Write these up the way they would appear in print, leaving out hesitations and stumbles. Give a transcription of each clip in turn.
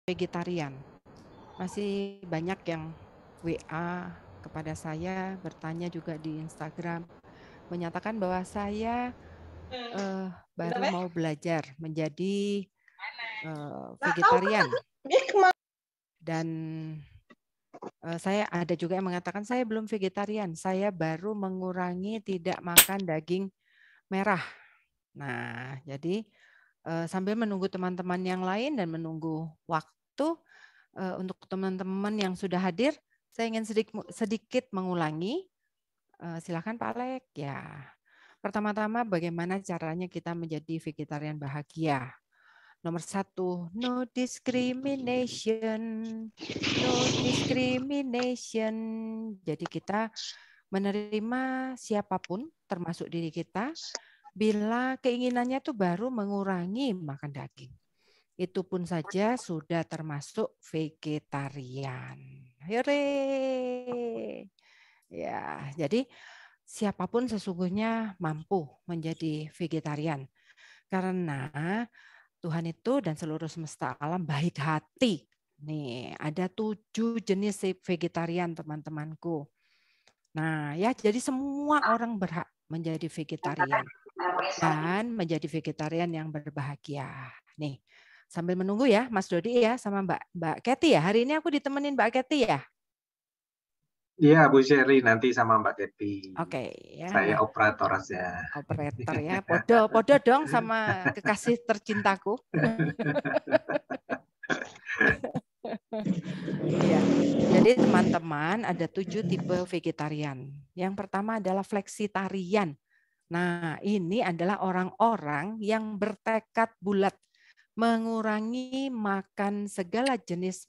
vegetarian. Masih banyak yang WA kepada saya, bertanya juga di Instagram, menyatakan bahwa saya baru mau belajar menjadi vegetarian. Dan saya ada juga yang mengatakan saya belum vegetarian, saya baru mengurangi tidak makan daging merah. Nah, jadi sambil menunggu teman-teman yang lain dan menunggu waktu untuk teman-teman yang sudah hadir, saya ingin sedikit mengulangi. Silakan Pak Alek. Ya, pertama-tama bagaimana caranya kita menjadi vegetarian bahagia? Nomor 1, no discrimination. No discrimination. Jadi kita menerima siapapun termasuk diri kita bila keinginannya itu baru mengurangi makan daging. Itu pun saja sudah termasuk vegetarian. Hore. Ya, jadi siapapun sesungguhnya mampu menjadi vegetarian. Karena Tuhan itu dan seluruh semesta alam baik hati. Nih, ada 7 jenis vegetarian teman-temanku. Nah, ya jadi semua orang berhak menjadi vegetarian dan menjadi vegetarian yang berbahagia. Nih, sambil menunggu ya Mas Dodi ya sama Mbak Kety ya. Hari ini aku ditemenin Mbak Kety ya. Iya, Bu Sherly nanti sama Mbak Kety. Oke, ya. Saya Nah, operator aja. operator ya. Podo dong sama kekasih tercintaku. Iya. Jadi teman-teman ada 7 tipe vegetarian. Yang pertama adalah fleksitarian. Nah, ini adalah orang-orang yang bertekad bulat mengurangi makan segala jenis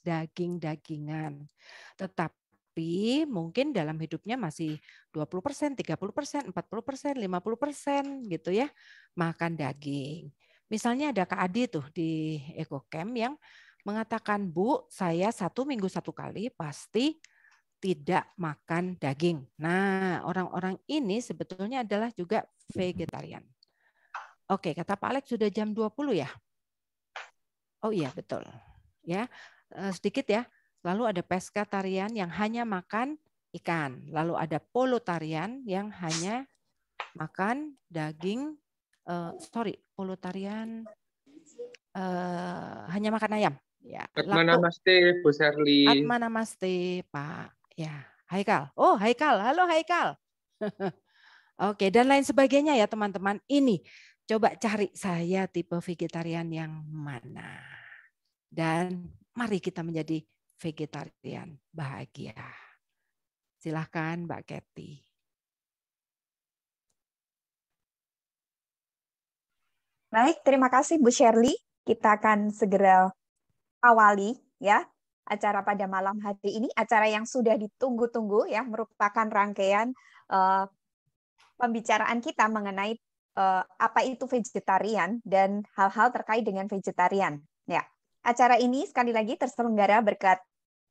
daging-dagingan. Tetapi mungkin dalam hidupnya masih 20%, 30%, 40%, 50% gitu ya makan daging. Misalnya ada Kak Adi tuh di EcoCamp yang mengatakan, Bu, saya 1 minggu 1 kali pasti tidak makan daging. Nah, orang-orang ini sebetulnya adalah juga vegetarian. Oke, kata Pak Alex sudah jam 20 ya? Oh iya, betul. Ya, sedikit ya. Lalu ada pescatarian yang hanya makan ikan. Lalu ada polotarian yang hanya makan daging. Polotarian hanya makan ayam. Ya, Atmanamaste, Bu Sherly. Atmanamaste, Pak. Ya, Haikal. Oh, Haikal. Halo, Haikal. Oke, dan lain sebagainya ya, teman-teman. Ini coba cari saya tipe vegetarian yang mana. Dan mari kita menjadi vegetarian bahagia. Silahkan Mbak Kety. Baik, terima kasih Bu Sherly. Kita akan segera awali ya acara pada malam hari ini, acara yang sudah ditunggu-tunggu ya, merupakan rangkaian pembicaraan kita mengenai apa itu vegetarian dan hal-hal terkait dengan vegetarian. Ya, acara ini sekali lagi terselenggara berkat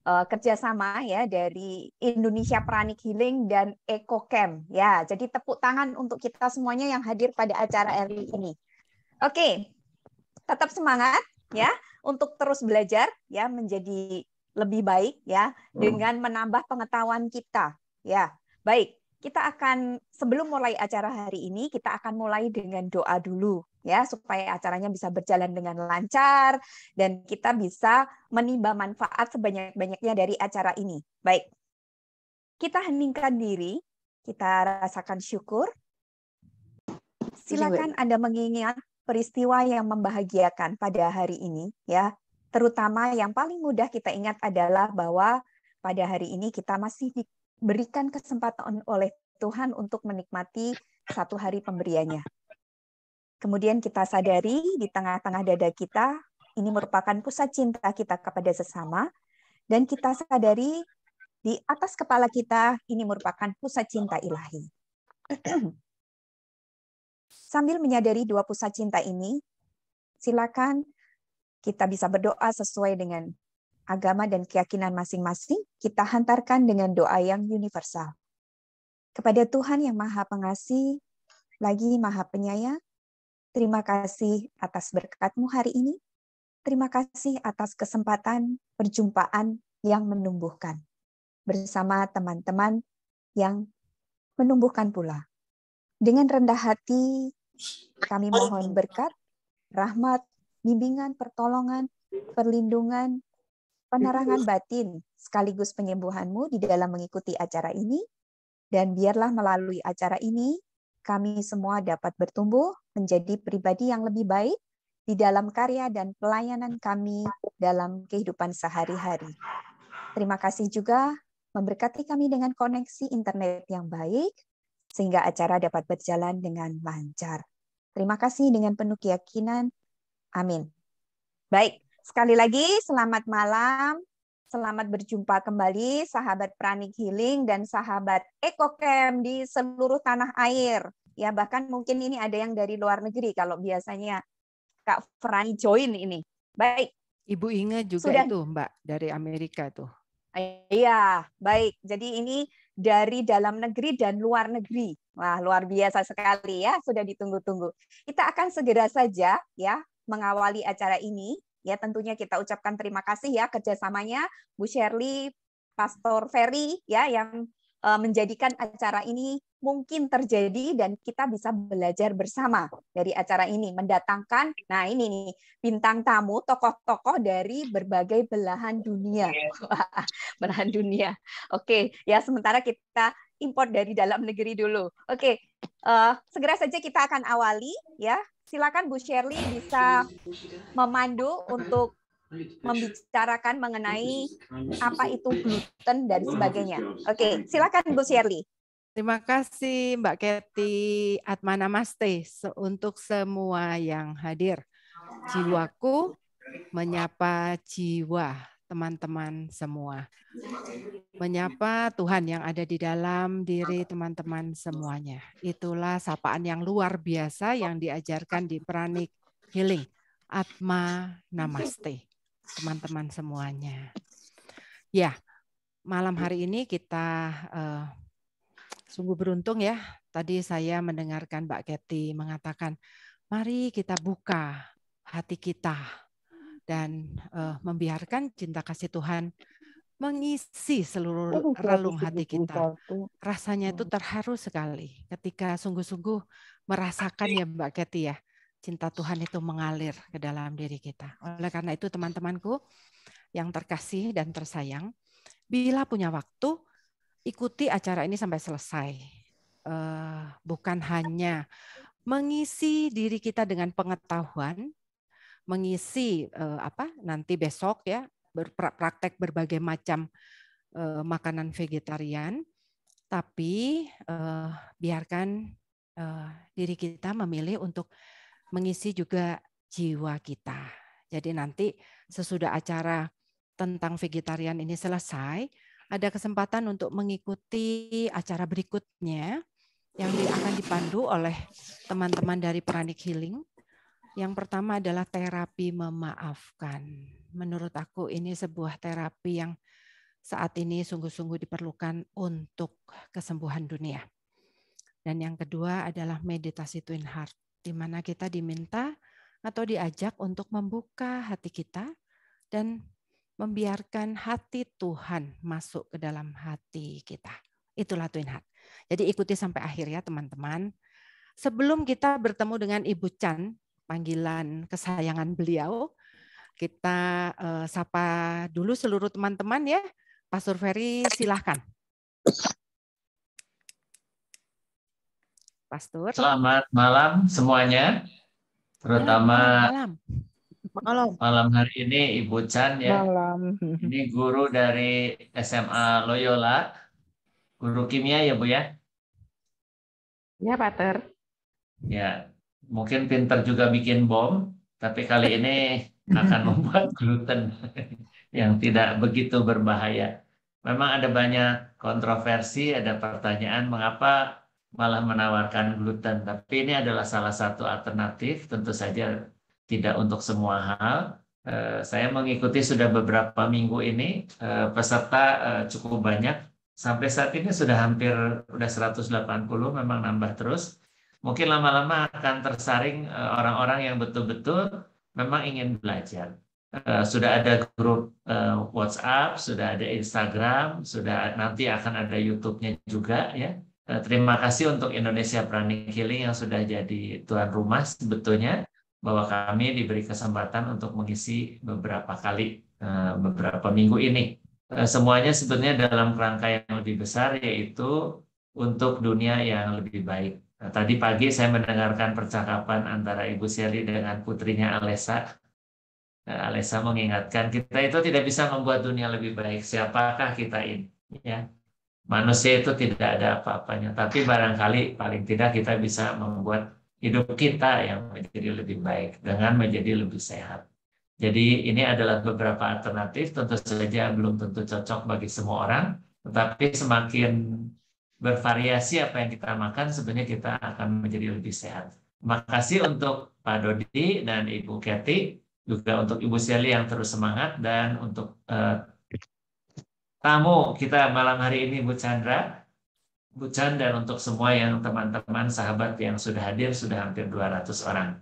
kerjasama ya dari Indonesia Pranic Healing dan EcoCamp. Ya, jadi tepuk tangan untuk kita semuanya yang hadir pada acara hari ini. Oke, tetap semangat ya untuk terus belajar ya menjadi lebih baik ya dengan menambah pengetahuan kita. Ya, baik. Kita akan sebelum mulai acara hari ini kita akan mulai dengan doa dulu ya supaya acaranya bisa berjalan dengan lancar dan kita bisa menimba manfaat sebanyak-banyaknya dari acara ini. Baik. Kita heningkan diri, kita rasakan syukur. Silakan Anda mengingat peristiwa yang membahagiakan pada hari ini ya. Terutama yang paling mudah kita ingat adalah bahwa pada hari ini kita masih diberikan kesempatan oleh Tuhan untuk menikmati satu hari pemberiannya. Kemudian kita sadari di tengah-tengah dada kita ini merupakan pusat cinta kita kepada sesama dan kita sadari di atas kepala kita ini merupakan pusat cinta ilahi. Sambil menyadari dua pusat cinta ini, silakan kita bisa berdoa sesuai dengan agama dan keyakinan masing-masing. Kita hantarkan dengan doa yang universal. Kepada Tuhan yang Maha Pengasih, lagi Maha Penyayang, terima kasih atas berkat-Mu hari ini. terima kasih atas kesempatan perjumpaan yang menumbuhkan bersama teman-teman yang menumbuhkan pula. Dengan rendah hati, kami mohon berkat, rahmat, bimbingan, pertolongan, perlindungan, penerangan batin, sekaligus penyembuhan-Mu di dalam mengikuti acara ini, dan biarlah melalui acara ini, kami semua dapat bertumbuh menjadi pribadi yang lebih baik di dalam karya dan pelayanan kami dalam kehidupan sehari-hari. Terima kasih juga memberkati kami dengan koneksi internet yang baik, sehingga acara dapat berjalan dengan lancar. Terima kasih dengan penuh keyakinan. Amin. Baik, sekali lagi selamat malam. Selamat berjumpa kembali sahabat Pranic Healing dan sahabat EcoCamp di seluruh tanah air. Ya, bahkan mungkin ini ada yang dari luar negeri kalau biasanya Kak Frani join ini. Baik. Ibu Inge juga Sudah. itu, Mbak, dari Amerika tuh. Iya, baik. Jadi ini dari dalam negeri dan luar negeri. Wah, luar biasa sekali ya, sudah ditunggu-tunggu. Kita akan segera saja ya mengawali acara ini. Ya, tentunya kita ucapkan terima kasih ya kerjasamanya Bu Shirley, Pastor Ferry ya yang menjadikan acara ini mungkin terjadi dan kita bisa belajar bersama dari acara ini, mendatangkan, nah ini nih, bintang tamu, tokoh-tokoh dari berbagai belahan dunia. Belahan dunia. Oke, ya sementara kita import dari dalam negeri dulu. Oke, segera saja kita akan awali ya. Silakan Bu Shirley bisa memandu untuk membicarakan mengenai apa itu gluten dan sebagainya. Oke, silakan Bu Shirley. Terima kasih Mbak Kety, Atma Namaste untuk semua yang hadir. Jiwaku menyapa jiwa teman-teman semua. Menyapa Tuhan yang ada di dalam diri teman-teman semuanya. Itulah sapaan yang luar biasa yang diajarkan di Pranic Healing. Atma Namaste. Teman-teman semuanya. Ya, malam hari ini kita sungguh beruntung ya. Tadi saya mendengarkan Mbak Kety mengatakan, mari kita buka hati kita dan membiarkan cinta kasih Tuhan mengisi seluruh relung hati kita. Rasanya itu terharu sekali ketika sungguh-sungguh merasakan ya Mbak Kety ya, cinta Tuhan itu mengalir ke dalam diri kita. Oleh karena itu teman-temanku yang terkasih dan tersayang, bila punya waktu, ikuti acara ini sampai selesai. Bukan hanya mengisi diri kita dengan pengetahuan, mengisi nanti besok ya, praktek berbagai macam makanan vegetarian, tapi biarkan diri kita memilih untuk mengisi juga jiwa kita. Jadi nanti sesudah acara tentang vegetarian ini selesai, ada kesempatan untuk mengikuti acara berikutnya yang akan dipandu oleh teman-teman dari Pranic Healing. Yang pertama adalah terapi memaafkan. Menurut aku ini sebuah terapi yang saat ini sungguh-sungguh diperlukan untuk kesembuhan dunia. Dan yang kedua adalah meditasi Twin Heart, di mana kita diminta atau diajak untuk membuka hati kita dan membiarkan hati Tuhan masuk ke dalam hati kita. Itulah Twin Heart. Jadi ikuti sampai akhir ya teman-teman. Sebelum kita bertemu dengan Ibu Chan, panggilan kesayangan beliau, kita sapa dulu seluruh teman-teman ya. Pastor Ferry silahkan. Pastor. Selamat malam semuanya, terutama malam hari ini Ibu Chan ya. Malam. Ini guru dari SMA Loyola, guru kimia ya Bu ya. Ya, Pater. Ya, mungkin pinter juga bikin bom, tapi kali ini akan membuat gluten yang tidak begitu berbahaya. Memang ada banyak kontroversi, ada pertanyaan mengapa malah menawarkan gluten. Tapi ini adalah salah satu alternatif, tentu saja tidak untuk semua hal. Saya mengikuti sudah beberapa minggu ini, peserta cukup banyak. Sampai saat ini sudah hampir 180, memang nambah terus. Mungkin lama-lama akan tersaring orang-orang yang betul-betul memang ingin belajar. Sudah ada grup WhatsApp, sudah ada Instagram, sudah nanti akan ada YouTube-nya juga ya. Terima kasih untuk Indonesia Pranic Healing yang sudah jadi tuan rumah sebetulnya, bahwa kami diberi kesempatan untuk mengisi beberapa kali beberapa minggu ini. Semuanya sebetulnya dalam kerangka yang lebih besar, yaitu untuk dunia yang lebih baik. Tadi pagi saya mendengarkan percakapan antara Ibu Sherly dengan putrinya Alessa. Alessa mengingatkan kita itu tidak bisa membuat dunia lebih baik. Siapakah kita ini? Ya, manusia itu tidak ada apa-apanya. Tapi barangkali paling tidak kita bisa membuat hidup kita yang menjadi lebih baik dengan menjadi lebih sehat. Jadi ini adalah beberapa alternatif. Tentu saja belum tentu cocok bagi semua orang. Tetapi semakin bervariasi apa yang kita makan, sebenarnya kita akan menjadi lebih sehat. Terima kasih untuk Pak Dodi dan Ibu Kathy. Juga untuk Ibu Sherly yang terus semangat, dan untuk tamu kita malam hari ini Bu Chandra, Bu Chan, dan untuk semua yang teman-teman sahabat yang sudah hadir, sudah hampir 200 orang.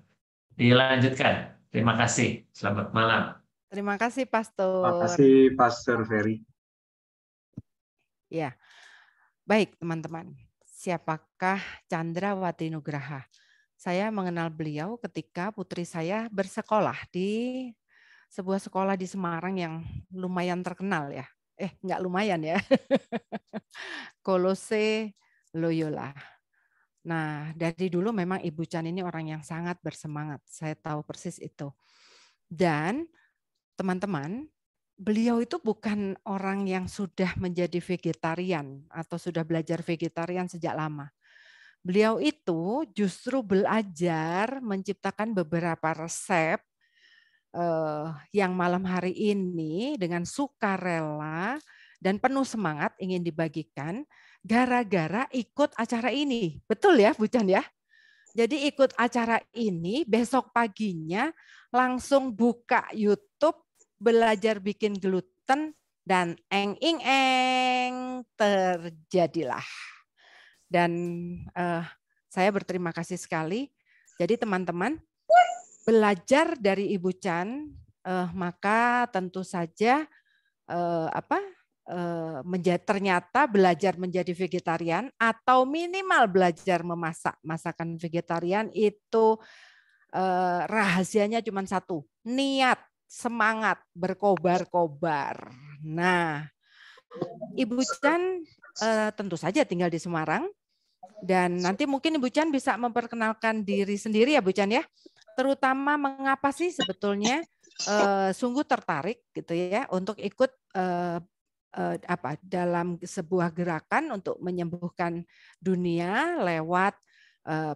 Dilanjutkan. Terima kasih. Selamat malam. Terima kasih, Pastor. Terima kasih, Pastor Ferry. Ya, baik teman-teman. Siapakah Chandrawati Nugraha? Saya mengenal beliau ketika putri saya bersekolah di sebuah sekolah di Semarang yang lumayan terkenal ya. Nggak lumayan ya. Kolose Loyola. Nah, dari dulu memang Ibu Chan ini orang yang sangat bersemangat. Saya tahu persis itu. Dan teman-teman, beliau itu bukan orang yang sudah menjadi vegetarian atau sudah belajar vegetarian sejak lama. Beliau itu justru belajar menciptakan beberapa resep yang malam hari ini dengan sukarela dan penuh semangat ingin dibagikan gara-gara ikut acara ini. Betul ya, Bu Chan ya? Jadi ikut acara ini, besok paginya langsung buka YouTube, belajar bikin gluten, dan eng-ing-eng terjadilah. Dan saya berterima kasih sekali. Jadi teman-teman, belajar dari Ibu Chan, maka tentu saja ternyata belajar menjadi vegetarian atau minimal belajar memasak masakan vegetarian itu rahasianya cuma satu, niat, semangat, berkobar-kobar. Nah, Ibu Chan tentu saja tinggal di Semarang. Dan nanti mungkin Ibu Chan bisa memperkenalkan diri sendiri ya Bu Chan ya. Terutama mengapa sih sebetulnya sungguh tertarik gitu ya untuk ikut dalam sebuah gerakan untuk menyembuhkan dunia lewat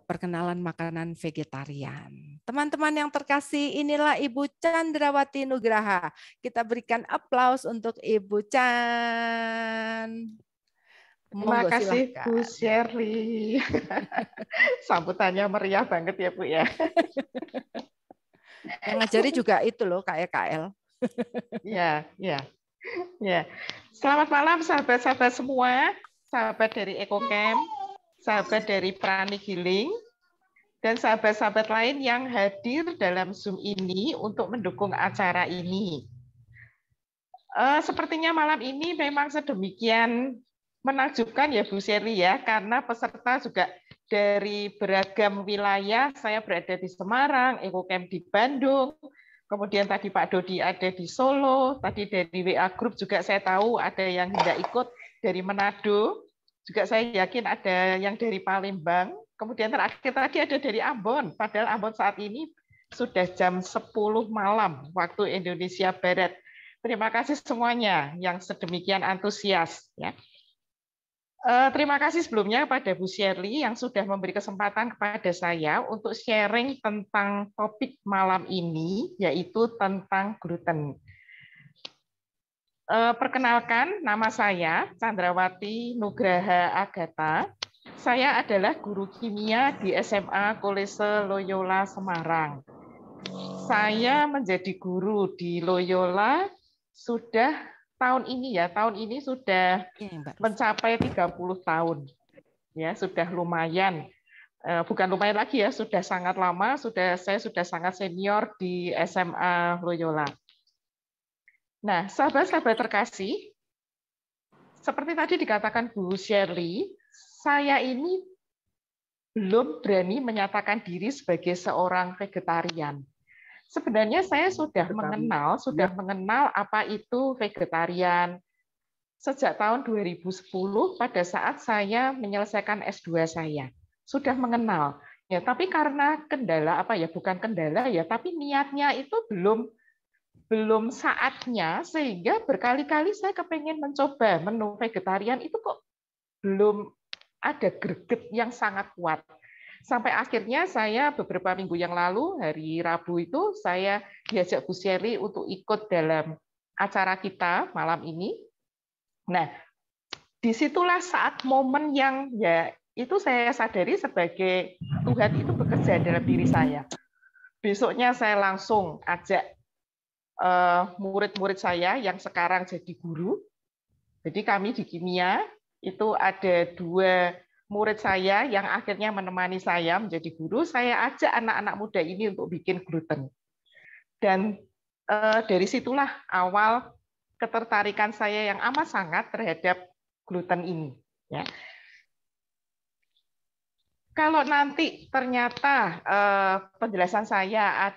perkenalan makanan vegetarian. Teman-teman yang terkasih, inilah Ibu Chandrawati Nugraha. Kita berikan aplaus untuk Ibu Chan. Terima kasih Bu Sherly. Sambutannya meriah banget ya Bu ya. Yang ngajari juga itu loh KEKL. Ya. Selamat malam sahabat-sahabat semua, sahabat dari EcoCamp, sahabat dari Pranic Healing, dan sahabat-sahabat lain yang hadir dalam Zoom ini untuk mendukung acara ini. Sepertinya malam ini memang sedemikian menakjubkan ya Bu Sherly ya, karena peserta juga dari beragam wilayah. Saya berada di Semarang, EcoCamp di Bandung, kemudian tadi Pak Dodi ada di Solo, tadi dari WA Group juga saya tahu ada yang tidak ikut dari Manado, juga saya yakin ada yang dari Palembang, kemudian terakhir tadi ada dari Ambon, padahal Ambon saat ini sudah jam 10 malam waktu Indonesia Barat. Terima kasih semuanya yang sedemikian antusias ya. Terima kasih sebelumnya pada Bu Sherly yang sudah memberi kesempatan kepada saya untuk sharing tentang topik malam ini, yaitu tentang gluten. Perkenalkan, nama saya Chandrawati Nugraha Agatha. Saya adalah guru kimia di SMA Kolese Loyola Semarang. Saya menjadi guru di Loyola sudah tahun ini sudah mencapai 30 tahun. Ya, sudah lumayan. Bukan lumayan lagi ya, sudah sangat lama, saya sudah sangat senior di SMA Loyola. Nah, sahabat-sahabat terkasih, seperti tadi dikatakan Bu Shirley, saya ini belum berani menyatakan diri sebagai seorang vegetarian. Sebenarnya saya sudah mengenal apa itu vegetarian sejak tahun 2010 pada saat saya menyelesaikan S2 saya. Sudah mengenal. Ya, tapi karena kendala bukan kendala ya, tapi niatnya itu belum saatnya, sehingga berkali-kali saya kepengen mencoba menu vegetarian itu kok belum ada greget yang sangat kuat. Sampai akhirnya saya beberapa minggu yang lalu, hari Rabu itu, saya diajak Bu Shirley untuk ikut dalam acara kita malam ini. Nah, disitulah saat momen yang ya itu saya sadari sebagai Tuhan itu bekerja dalam diri saya. Besoknya saya langsung ajak murid-murid saya yang sekarang jadi guru. Jadi kami di kimia itu ada 2 murid saya yang akhirnya menemani saya menjadi guru. Saya ajak anak-anak muda ini untuk bikin gluten. Dan dari situlah awal ketertarikan saya yang amat sangat terhadap gluten ini. Ya. Kalau nanti ternyata penjelasan saya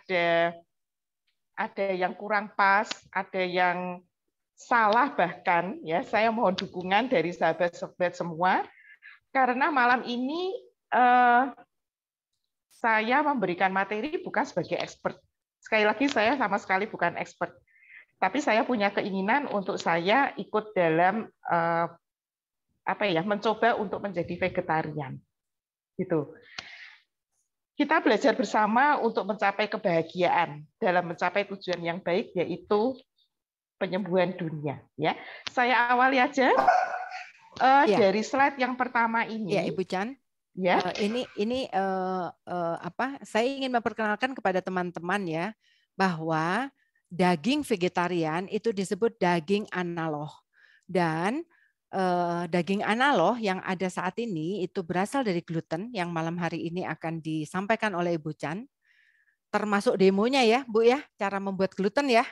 ada yang kurang pas, ada yang salah bahkan, ya saya mohon dukungan dari sahabat-sahabat semua, karena malam ini saya memberikan materi bukan sebagai expert. Sekali lagi saya sama sekali bukan expert, tapi saya punya keinginan untuk saya ikut dalam mencoba untuk menjadi vegetarian, gitu. Kita belajar bersama untuk mencapai kebahagiaan dalam mencapai tujuan yang baik, yaitu penyembuhan dunia. Ya, saya awali aja dari slide yang pertama ini. Ya, Ibu Chan. Ya, saya ingin memperkenalkan kepada teman-teman ya bahwa daging vegetarian itu disebut daging analog, dan daging analog yang ada saat ini itu berasal dari gluten yang malam hari ini akan disampaikan oleh Ibu Chan, termasuk demonya ya Bu ya, cara membuat gluten ya.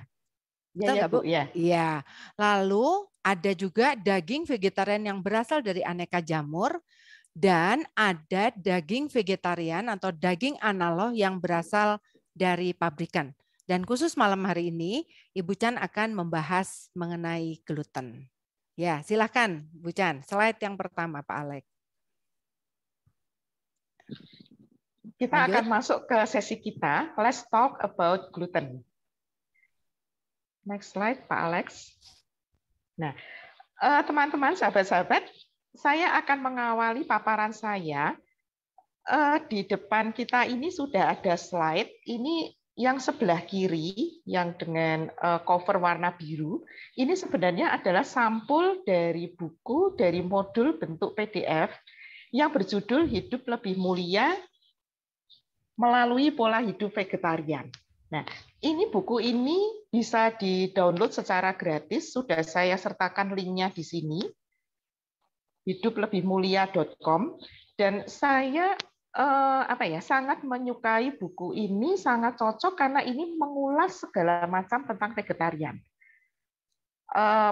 Betul nggak Bu? Ya. Iya. Lalu ada juga daging vegetarian yang berasal dari aneka jamur, dan ada daging vegetarian atau daging analog yang berasal dari pabrikan. Dan khusus malam hari ini Ibu Chan akan membahas mengenai gluten. Ya, silakan Bu Chan. Slide yang pertama, Pak Alex. Kita akan masuk ke sesi kita. Let's talk about gluten. Next slide, Pak Alex. Nah, teman-teman, sahabat-sahabat, saya akan mengawali paparan saya. Di depan kita ini sudah ada slide. Ini yang sebelah kiri, yang dengan cover warna biru, ini sebenarnya adalah sampul dari buku, dari modul bentuk PDF yang berjudul Hidup Lebih Mulia Melalui Pola Hidup Vegetarian. Nah, ini buku ini bisa di-download secara gratis, sudah saya sertakan linknya di sini, hiduplebihmulia.com, dan saya sangat menyukai buku ini, sangat cocok karena ini mengulas segala macam tentang vegetarian.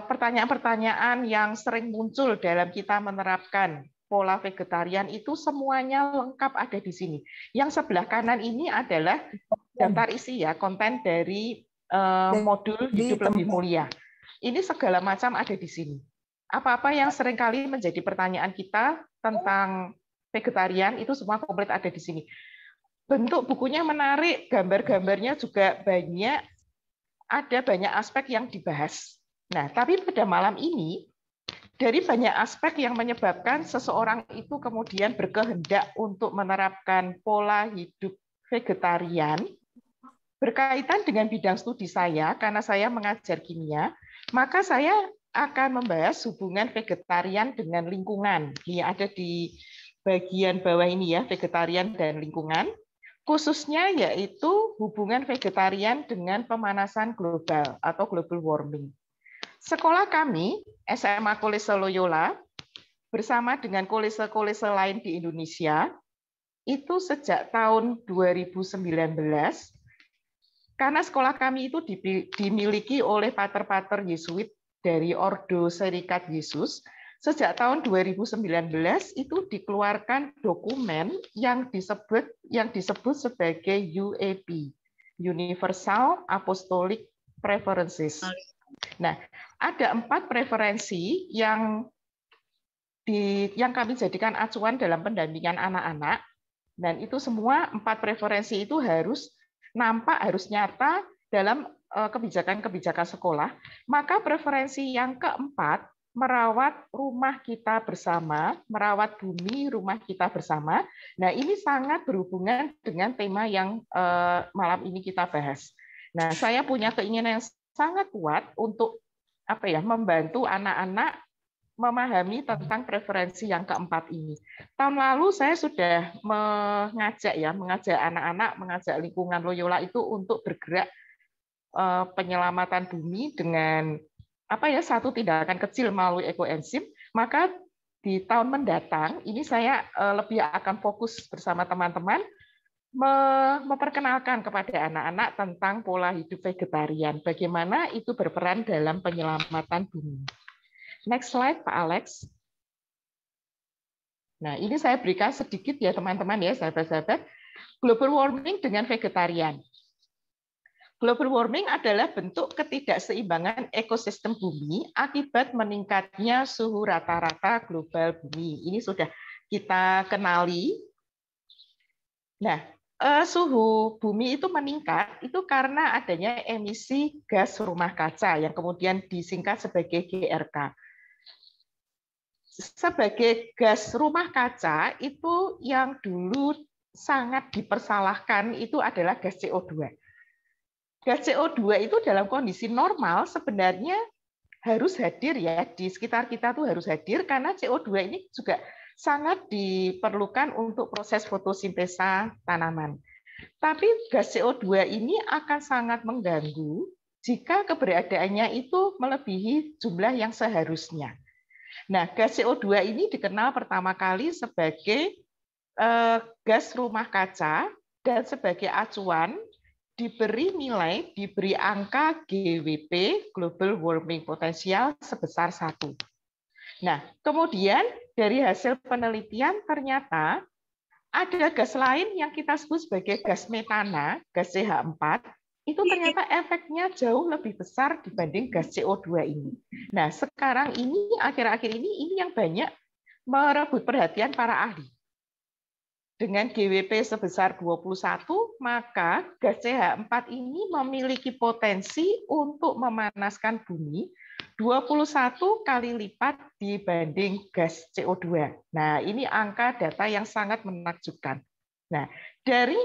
Pertanyaan-pertanyaan yang sering muncul dalam kita menerapkan pola vegetarian itu semuanya lengkap ada di sini. Yang sebelah kanan ini adalah daftar isi ya, konten dari modul Hidup Lebih Mulia. Ini segala macam ada di sini. Apa-apa yang seringkali menjadi pertanyaan kita tentang vegetarian itu semua komplit ada di sini. Bentuk bukunya menarik, gambar-gambarnya juga banyak, ada banyak aspek yang dibahas. Nah, tapi pada malam ini, dari banyak aspek yang menyebabkan seseorang itu kemudian berkehendak untuk menerapkan pola hidup vegetarian, berkaitan dengan bidang studi saya, karena saya mengajar kimia, maka saya akan membahas hubungan vegetarian dengan lingkungan. Ini ada di bagian bawah ini ya, vegetarian dan lingkungan, khususnya yaitu hubungan vegetarian dengan pemanasan global atau global warming. Sekolah kami, SMA Kolese Loyola, bersama dengan kolese-kolese lain di Indonesia, itu sejak tahun 2019 Karena sekolah kami itu dimiliki oleh pater-pater Yesuit dari Ordo Serikat Yesus, sejak tahun 2019 itu dikeluarkan dokumen yang disebut sebagai UAP, Universal Apostolic Preferences. Nah, ada 4 preferensi yang kami jadikan acuan dalam pendampingan anak-anak, dan itu semua 4 preferensi itu harus nampak, harus nyata dalam kebijakan-kebijakan sekolah. Maka preferensi yang keempat, merawat rumah kita bersama, merawat bumi rumah kita bersama. Nah, ini sangat berhubungan dengan tema yang malam ini kita bahas. Nah, saya punya keinginan yang sangat kuat untuk membantu anak-anak memahami tentang preferensi yang keempat ini. Tahun lalu saya sudah mengajak anak-anak, mengajak lingkungan Loyola itu untuk bergerak penyelamatan bumi dengan satu tindakan kecil melalui ekoenzim. Maka di tahun mendatang ini saya lebih akan fokus bersama teman-teman memperkenalkan kepada anak-anak tentang pola hidup vegetarian, bagaimana itu berperan dalam penyelamatan bumi. Next slide, Pak Alex. Nah, ini saya berikan sedikit ya teman-teman ya, sahabat-sahabat, global warming dengan vegetarian. Global warming adalah bentuk ketidakseimbangan ekosistem bumi akibat meningkatnya suhu rata-rata global bumi. Ini sudah kita kenali. Nah, suhu bumi itu meningkat itu karena adanya emisi gas rumah kaca yang kemudian disingkat sebagai GRK. Sebagai gas rumah kaca itu yang dulu sangat dipersalahkan itu adalah gas CO2. Gas CO2 itu dalam kondisi normal sebenarnya harus hadir ya, di sekitar kita tuh harus hadir karena CO2 ini juga sangat diperlukan untuk proses fotosintesa tanaman. Tapi gas CO2 ini akan sangat mengganggu jika keberadaannya itu melebihi jumlah yang seharusnya. Nah, gas CO2 ini dikenal pertama kali sebagai gas rumah kaca dan sebagai acuan diberi angka GWP, Global Warming Potential, sebesar 1. Nah, kemudian dari hasil penelitian ternyata ada gas lain yang kita sebut sebagai gas metana, gas CH4, itu ternyata efeknya jauh lebih besar dibanding gas CO2 ini. Nah, sekarang ini, akhir-akhir ini yang banyak merebut perhatian para ahli. Dengan GWP sebesar 21, maka gas CH4 ini memiliki potensi untuk memanaskan bumi 21 kali lipat dibanding gas CO2. Nah, ini angka data yang sangat menakjubkan. Nah, dari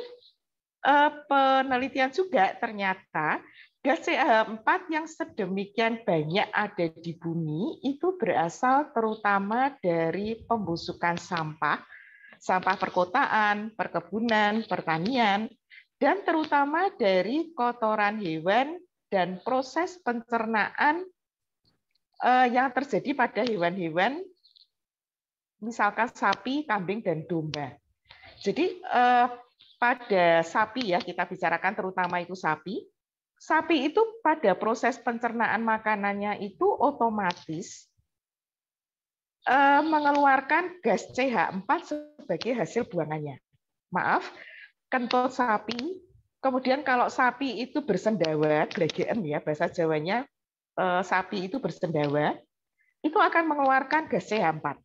penelitian juga ternyata gas CH4 yang sedemikian banyak ada di bumi itu berasal terutama dari pembusukan sampah perkotaan, perkebunan, pertanian, dan terutama dari kotoran hewan dan proses pencernaan yang terjadi pada hewan-hewan, misalkan sapi, kambing, dan domba. Jadi pada sapi ya, kita bicarakan terutama itu sapi. Sapi itu pada proses pencernaan makanannya itu otomatis mengeluarkan gas CH4 sebagai hasil buangannya. Maaf, kentut sapi. Kemudian kalau sapi itu bersendawa, glegeen ya bahasa Jawanya, sapi itu bersendawa, itu akan mengeluarkan gas CH4.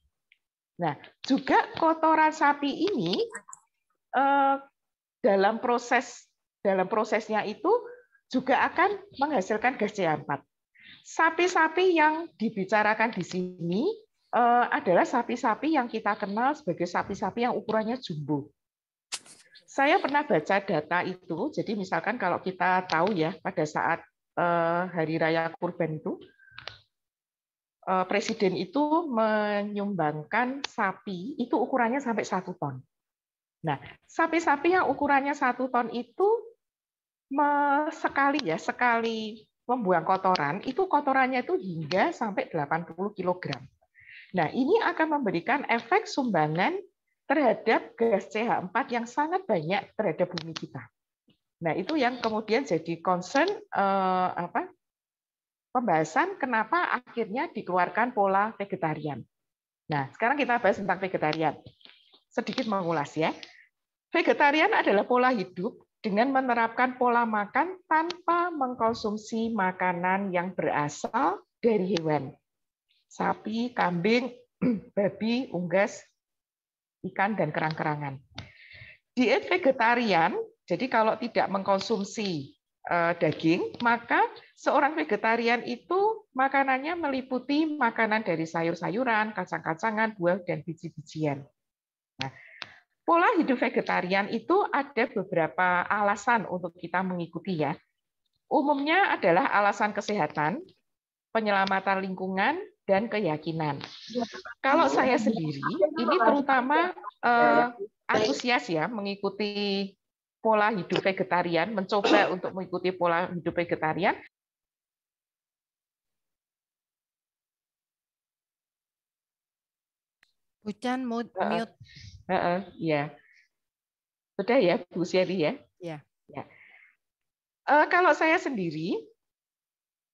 Nah, juga kotoran sapi ini dalam prosesnya itu juga akan menghasilkan gas CH4. Sapi-sapi yang dibicarakan di sini adalah sapi-sapi yang kita kenal sebagai sapi-sapi yang ukurannya jumbo. Saya pernah baca data itu, jadi misalkan kalau kita tahu ya pada saat Hari Raya Kurban itu, Presiden itu menyumbangkan sapi itu ukurannya sampai 1 ton. Nah, sapi-sapi yang ukurannya 1 ton itu sekali membuang kotoran, itu kotorannya itu hingga sampai 80 kg. Nah, ini akan memberikan efek sumbangan terhadap gas CH4 yang sangat banyak terhadap bumi kita. Nah, itu yang kemudian jadi concern pembahasan kenapa akhirnya dikeluarkan pola vegetarian. Nah, sekarang kita bahas tentang vegetarian. Sedikit mengulas ya. Vegetarian adalah pola hidup dengan menerapkan pola makan tanpa mengkonsumsi makanan yang berasal dari hewan. Sapi, kambing, babi, unggas, ikan, dan kerang-kerangan. Diet vegetarian, jadi kalau tidak mengkonsumsi daging, maka seorang vegetarian itu makanannya meliputi makanan dari sayur-sayuran, kacang-kacangan, buah, dan biji-bijian. Nah, pola hidup vegetarian itu ada beberapa alasan untuk kita mengikuti ya. Umumnya adalah alasan kesehatan, penyelamatan lingkungan, dan keyakinan. Kalau saya sendiri, ini terutama antusias ya mengikuti pola hidup vegetarian, mencoba untuk mengikuti pola hidup vegetarian. Bucan mute. Ya, sudah ya Bu Sherry ya. Ya. Kalau saya sendiri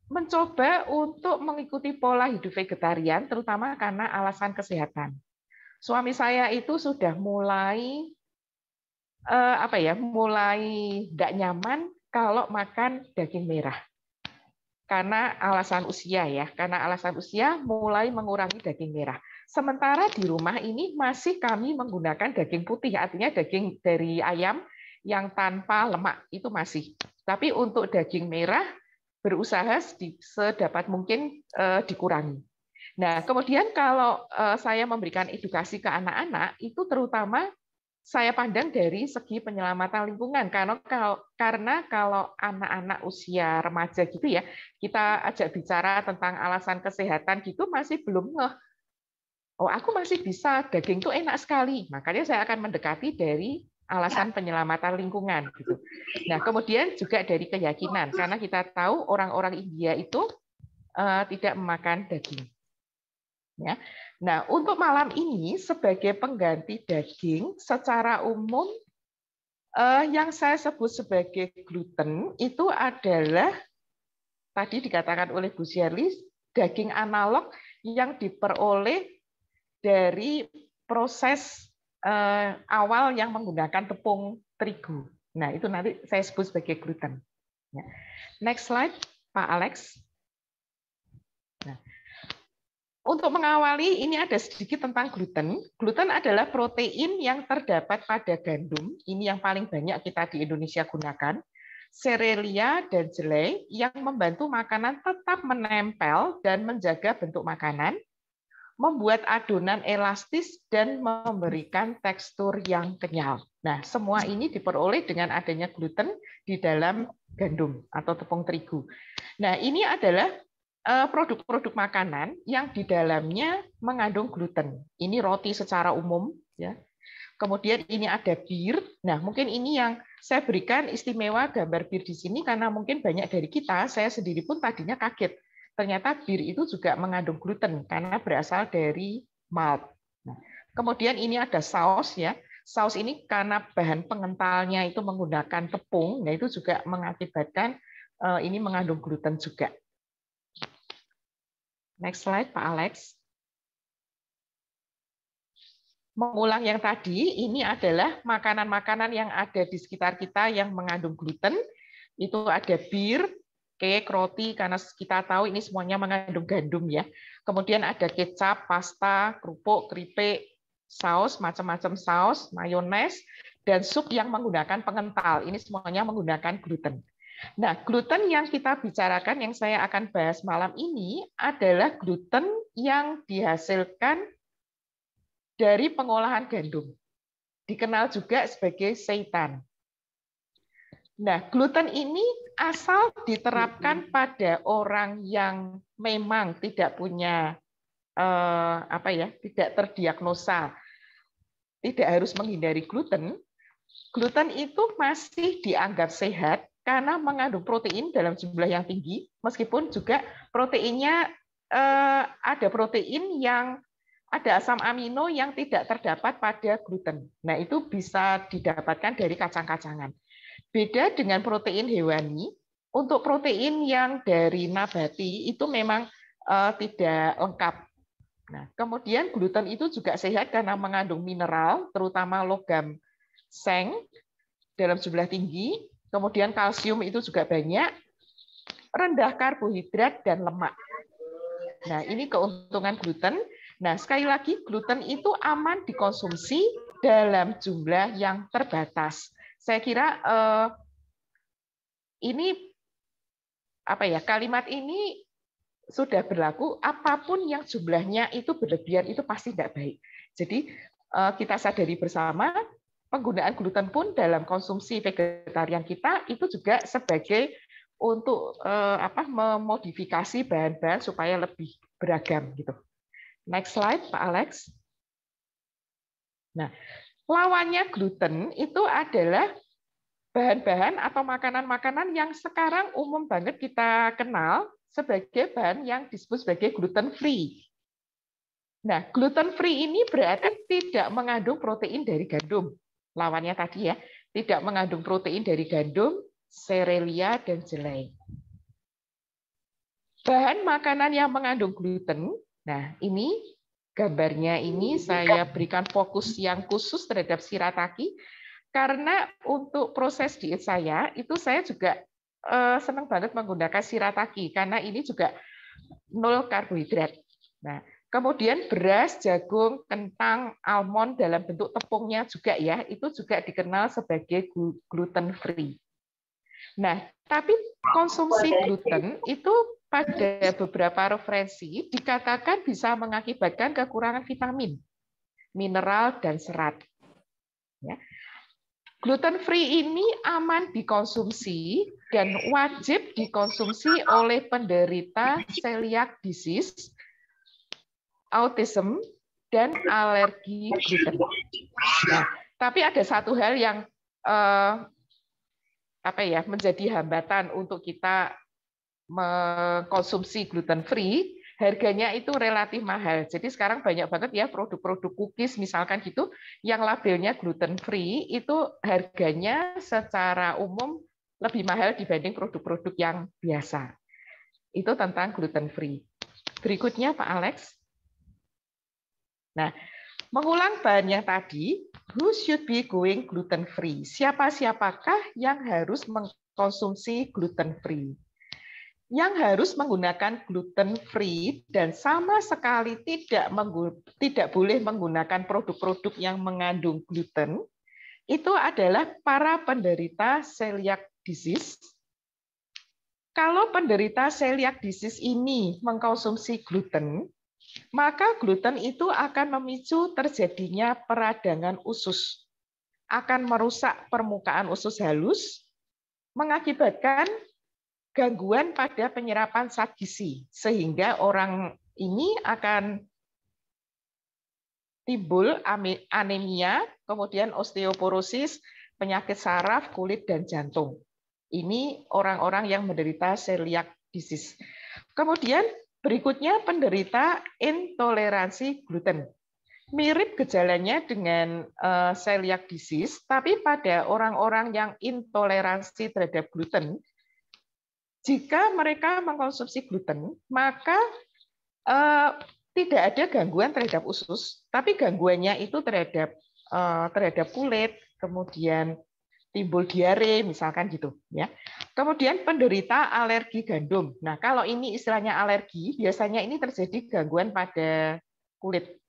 mencoba untuk mengikuti pola hidup vegetarian, terutama karena alasan kesehatan. Suami saya itu sudah mulai mulai tidak nyaman kalau makan daging merah. Karena alasan usia ya, karena alasan usia mulai mengurangi daging merah. Sementara di rumah ini masih kami menggunakan daging putih, artinya daging dari ayam yang tanpa lemak itu masih. Tapi untuk daging merah berusaha sedapat mungkin dikurangi. Nah, kemudian kalau saya memberikan edukasi ke anak-anak, itu terutama saya pandang dari segi penyelamatan lingkungan. Karena kalau anak-anak usia remaja gitu ya, kita ajak bicara tentang alasan kesehatan gitu masih belum ngeh. Oh, aku masih bisa, daging itu enak sekali. Makanya saya akan mendekati dari alasan penyelamatan lingkungan gitu. Nah, kemudian juga dari keyakinan karena kita tahu orang-orang India itu tidak memakan daging. Ya. Nah, untuk malam ini sebagai pengganti daging secara umum yang saya sebut sebagai gluten itu adalah tadi dikatakan oleh Bu Shirley daging analog yang diperoleh dari proses awal yang menggunakan tepung terigu. Nah, itu nanti saya sebut sebagai gluten. Next slide, Pak Alex. Nah, untuk mengawali, ini ada sedikit tentang gluten. Gluten adalah protein yang terdapat pada gandum. Ini yang paling banyak kita di Indonesia gunakan. Serelia dan jelai yang membantu makanan tetap menempel dan menjaga bentuk makanan, membuat adonan elastis dan memberikan tekstur yang kenyal. Nah, semua ini diperoleh dengan adanya gluten di dalam gandum atau tepung terigu. Nah, ini adalah produk-produk makanan yang di dalamnya mengandung gluten. Ini roti secara umum, ya. Kemudian ini ada bir. Nah, mungkin ini yang saya berikan istimewa gambar bir di sini karena mungkin banyak dari kita, saya sendiri pun tadinya kaget. Ternyata bir itu juga mengandung gluten karena berasal dari malt. Nah, kemudian ini ada saus ya. Saus ini karena bahan pengentalnya itu menggunakan tepung, nah itu juga mengakibatkan ini mengandung gluten juga. Next slide, Pak Alex. Mengulang yang tadi, ini adalah makanan-makanan yang ada di sekitar kita yang mengandung gluten. Itu ada bir, cake, roti, karena kita tahu ini semuanya mengandung gandum ya. Kemudian ada kecap, pasta, kerupuk, keripik, saus, macam-macam saus, mayones, dan sup yang menggunakan pengental. Ini semuanya menggunakan gluten. Nah, gluten yang kita bicarakan, yang saya akan bahas malam ini adalah gluten yang dihasilkan dari pengolahan gandum. Dikenal juga sebagai seitan. Nah, gluten ini asal diterapkan pada orang yang memang tidak punya tidak terdiagnosa, tidak harus menghindari gluten. Gluten itu masih dianggap sehat karena mengandung protein dalam jumlah yang tinggi, meskipun juga proteinnya ada protein yang ada asam amino yang tidak terdapat pada gluten. Nah, itu bisa didapatkan dari kacang-kacangan. Beda dengan protein hewani, untuk protein yang dari nabati itu memang tidak lengkap. Nah, kemudian gluten itu juga sehat karena mengandung mineral, terutama logam seng dalam jumlah tinggi, kemudian kalsium itu juga banyak, rendah karbohidrat dan lemak. Nah, ini keuntungan gluten. Nah, sekali lagi gluten itu aman dikonsumsi dalam jumlah yang terbatas. Saya kira ini kalimat ini sudah berlaku, apapun yang jumlahnya itu berlebihan itu pasti tidak baik. Jadi kita sadari bersama penggunaan gluten pun dalam konsumsi vegetarian kita itu juga sebagai untuk memodifikasi bahan-bahan supaya lebih beragam gitu. Next slide, Pak Alex. Nah, lawannya gluten itu adalah bahan-bahan atau makanan-makanan yang sekarang umum banget kita kenal sebagai bahan yang disebut sebagai gluten free. Nah, gluten free ini berarti tidak mengandung protein dari gandum. Lawannya tadi ya, tidak mengandung protein dari gandum, serelia, dan jelai. Bahan makanan yang mengandung gluten, nah ini gambarnya ini saya berikan fokus yang khusus terhadap shirataki, karena untuk proses diet saya, itu saya juga senang banget menggunakan shirataki karena ini juga 0 karbohidrat. Nah, kemudian beras, jagung, kentang, almond dalam bentuk tepungnya juga ya, itu juga dikenal sebagai gluten free. Nah, tapi konsumsi gluten itu pada beberapa referensi dikatakan bisa mengakibatkan kekurangan vitamin, mineral, dan serat. Ya. Gluten free ini aman dikonsumsi dan wajib dikonsumsi oleh penderita celiac disease, autism, dan alergi gluten. Nah, tapi ada satu hal yang menjadi hambatan untuk kita mengkonsumsi gluten free, harganya itu relatif mahal. Jadi sekarang banyak banget ya produk-produk cookies misalkan gitu yang labelnya gluten free itu harganya secara umum lebih mahal dibanding produk-produk yang biasa. Itu tentang gluten free. Berikutnya Pak Alex. Nah, mengulang bahannya tadi, who should be going gluten free? Siapa-siapakah yang harus mengkonsumsi gluten free? Yang harus menggunakan gluten free dan sama sekali tidak boleh menggunakan produk-produk yang mengandung gluten itu adalah para penderita celiac disease. Kalau penderita celiac disease ini mengkonsumsi gluten, maka gluten itu akan memicu terjadinya peradangan usus, akan merusak permukaan usus halus, mengakibatkan gangguan pada penyerapan zat gizi, sehingga orang ini akan timbul anemia, kemudian osteoporosis, penyakit saraf, kulit, dan jantung. Ini orang-orang yang menderita celiac disease. Kemudian berikutnya penderita intoleransi gluten. Mirip gejalanya dengan celiac disease, tapi pada orang-orang yang intoleransi terhadap gluten, jika mereka mengkonsumsi gluten, maka tidak ada gangguan terhadap usus, tapi gangguannya itu terhadap kulit, kemudian timbul diare, misalkan gitu, ya. Kemudian penderita alergi gandum. Nah, kalau ini istilahnya alergi, biasanya ini terjadi gangguan pada kulit.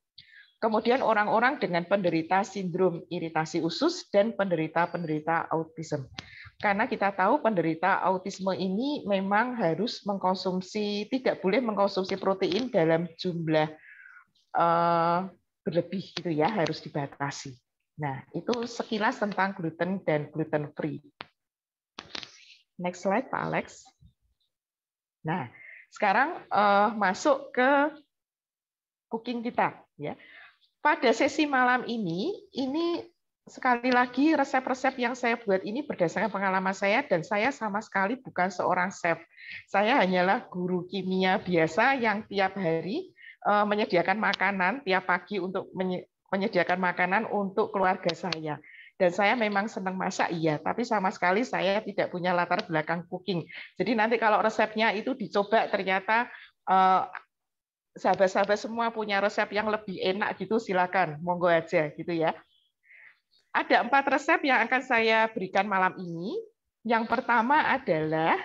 Kemudian orang-orang dengan penderita sindrom iritasi usus dan penderita autism. Karena kita tahu penderita autisme ini memang harus mengkonsumsi, tidak boleh mengkonsumsi protein dalam jumlah berlebih gitu ya, harus dibatasi. Nah, itu sekilas tentang gluten dan gluten free. Next slide, Pak Alex. Nah, sekarang masuk ke cooking kita ya. Pada sesi malam ini sekali lagi resep-resep yang saya buat ini berdasarkan pengalaman saya dan saya sama sekali bukan seorang chef. Saya hanyalah guru kimia biasa yang tiap hari menyediakan makanan tiap pagi untuk menyediakan makanan untuk keluarga saya. Dan saya memang senang masak, iya, tapi sama sekali saya tidak punya latar belakang cooking. Jadi nanti kalau resepnya itu dicoba, ternyata sahabat-sahabat semua punya resep yang lebih enak gitu, silakan, monggo aja gitu ya. Ada 4 resep yang akan saya berikan malam ini. Yang pertama adalah,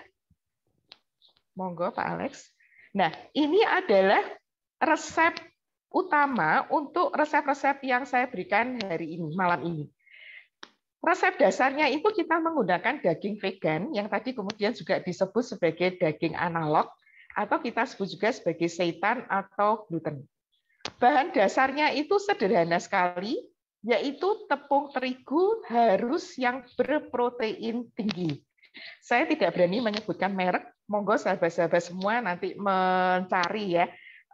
monggo Pak Alex. Nah, ini adalah resep utama untuk resep-resep yang saya berikan hari ini, malam ini. Resep dasarnya itu kita menggunakan daging vegan yang tadi kemudian juga disebut sebagai daging analog atau kita sebut juga sebagai seitan atau gluten. Bahan dasarnya itu sederhana sekali, yaitu tepung terigu harus yang berprotein tinggi. Saya tidak berani menyebutkan merek, monggo sahabat-sahabat semua nanti mencari ya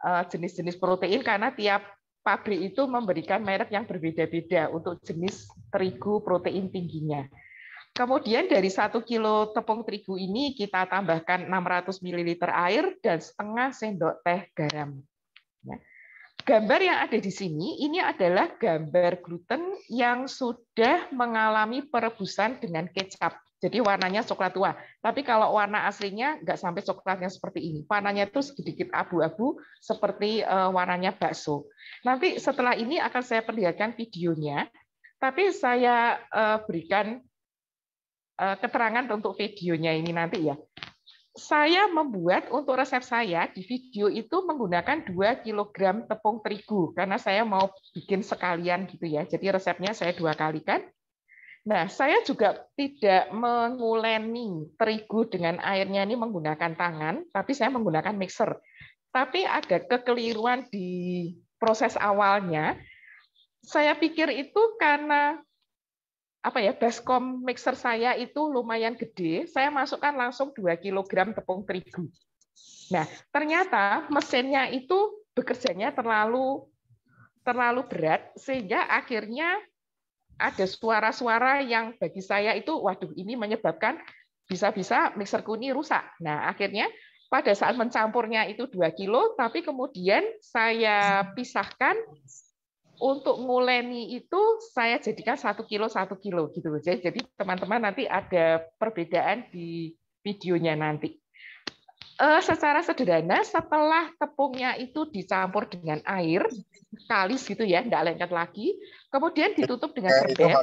jenis-jenis protein karena tiap pabrik itu memberikan merek yang berbeda-beda untuk jenis terigu protein tingginya. Kemudian dari 1 kilo tepung terigu ini kita tambahkan 600 ml air dan setengah sendok teh garam. Gambar yang ada di sini ini adalah gambar gluten yang sudah mengalami perebusan dengan kecap. Jadi warnanya coklat tua. Tapi kalau warna aslinya nggak sampai coklatnya seperti ini. Warnanya itu sedikit abu-abu seperti warnanya bakso. Nanti setelah ini akan saya perlihatkan videonya. Tapi saya berikan keterangan untuk videonya ini nanti ya. Saya membuat untuk resep saya di video itu menggunakan 2 kg tepung terigu. Karena saya mau bikin sekalian gitu ya. Jadi resepnya saya 2 kalikan. Nah, saya juga tidak menguleni terigu dengan airnya ini menggunakan tangan, tapi saya menggunakan mixer. Tapi ada kekeliruan di proses awalnya. Saya pikir itu karena baskom mixer saya itu lumayan gede, saya masukkan langsung 2 kg tepung terigu. Nah, ternyata mesinnya itu bekerjanya terlalu berat sehingga akhirnya ada suara-suara yang bagi saya itu, waduh, ini menyebabkan bisa-bisa mixerku ini rusak. Nah, akhirnya pada saat mencampurnya itu 2 kilo, tapi kemudian saya pisahkan untuk nguleni itu saya jadikan 1 kilo gitu. Jadi teman-teman nanti ada perbedaan di videonya nanti. Secara sederhana, setelah tepungnya itu dicampur dengan air, kalis gitu ya, tidak lengket lagi, kemudian ditutup dengan serbet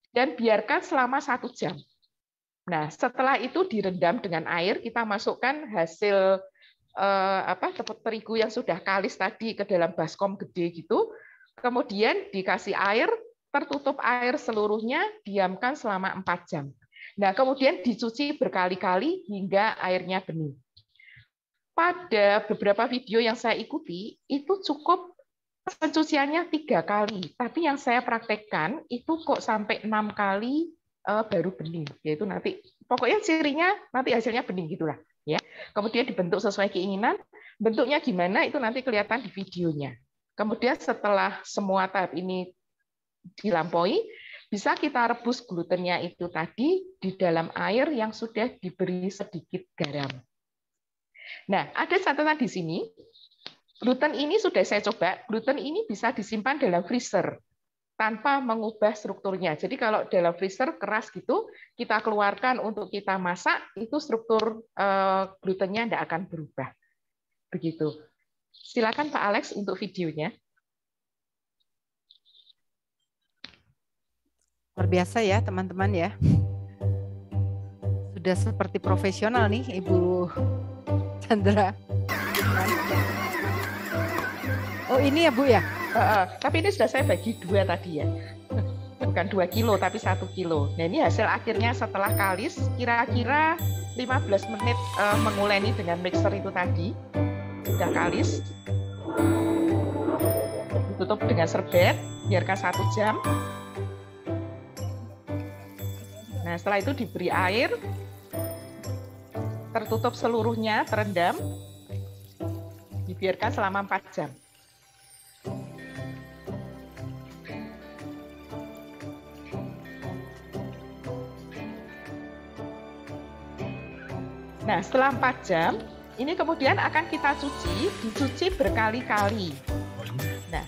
dan biarkan selama 1 jam. Nah, setelah itu direndam dengan air, kita masukkan hasil tepung terigu yang sudah kalis tadi ke dalam baskom gede gitu, kemudian dikasih air, tertutup air seluruhnya, diamkan selama 4 jam. Nah, kemudian dicuci berkali-kali hingga airnya bening. Pada beberapa video yang saya ikuti, itu cukup pencuciannya 3 kali. Tapi yang saya praktekkan, itu kok sampai 6 kali baru bening. Yaitu nanti, pokoknya cirinya nanti hasilnya bening gitulah. Ya. Kemudian dibentuk sesuai keinginan. Bentuknya gimana, itu nanti kelihatan di videonya. Kemudian setelah semua tahap ini dilampaui, bisa kita rebus glutennya itu tadi di dalam air yang sudah diberi sedikit garam. Nah, ada catatan di sini. Gluten ini sudah saya coba. Gluten ini bisa disimpan dalam freezer tanpa mengubah strukturnya. Jadi kalau dalam freezer keras gitu, kita keluarkan untuk kita masak, itu struktur glutennya tidak akan berubah. Begitu. Silakan Pak Alex untuk videonya. Luar biasa ya teman-teman ya. Sudah seperti profesional nih Ibu Chandra. Oh ini ya Bu ya? Tapi ini sudah saya bagi 2 tadi ya. Bukan 2 kilo tapi 1 kilo. Nah ini hasil akhirnya setelah kalis kira-kira 15 menit menguleni dengan mixer itu tadi. Sudah kalis. Ditutup dengan serbet, biarkan 1 jam. Nah setelah itu diberi air. Tertutup seluruhnya, terendam. Dibiarkan selama 4 jam. Nah, setelah 4 jam, ini kemudian akan kita dicuci berkali-kali. Nah,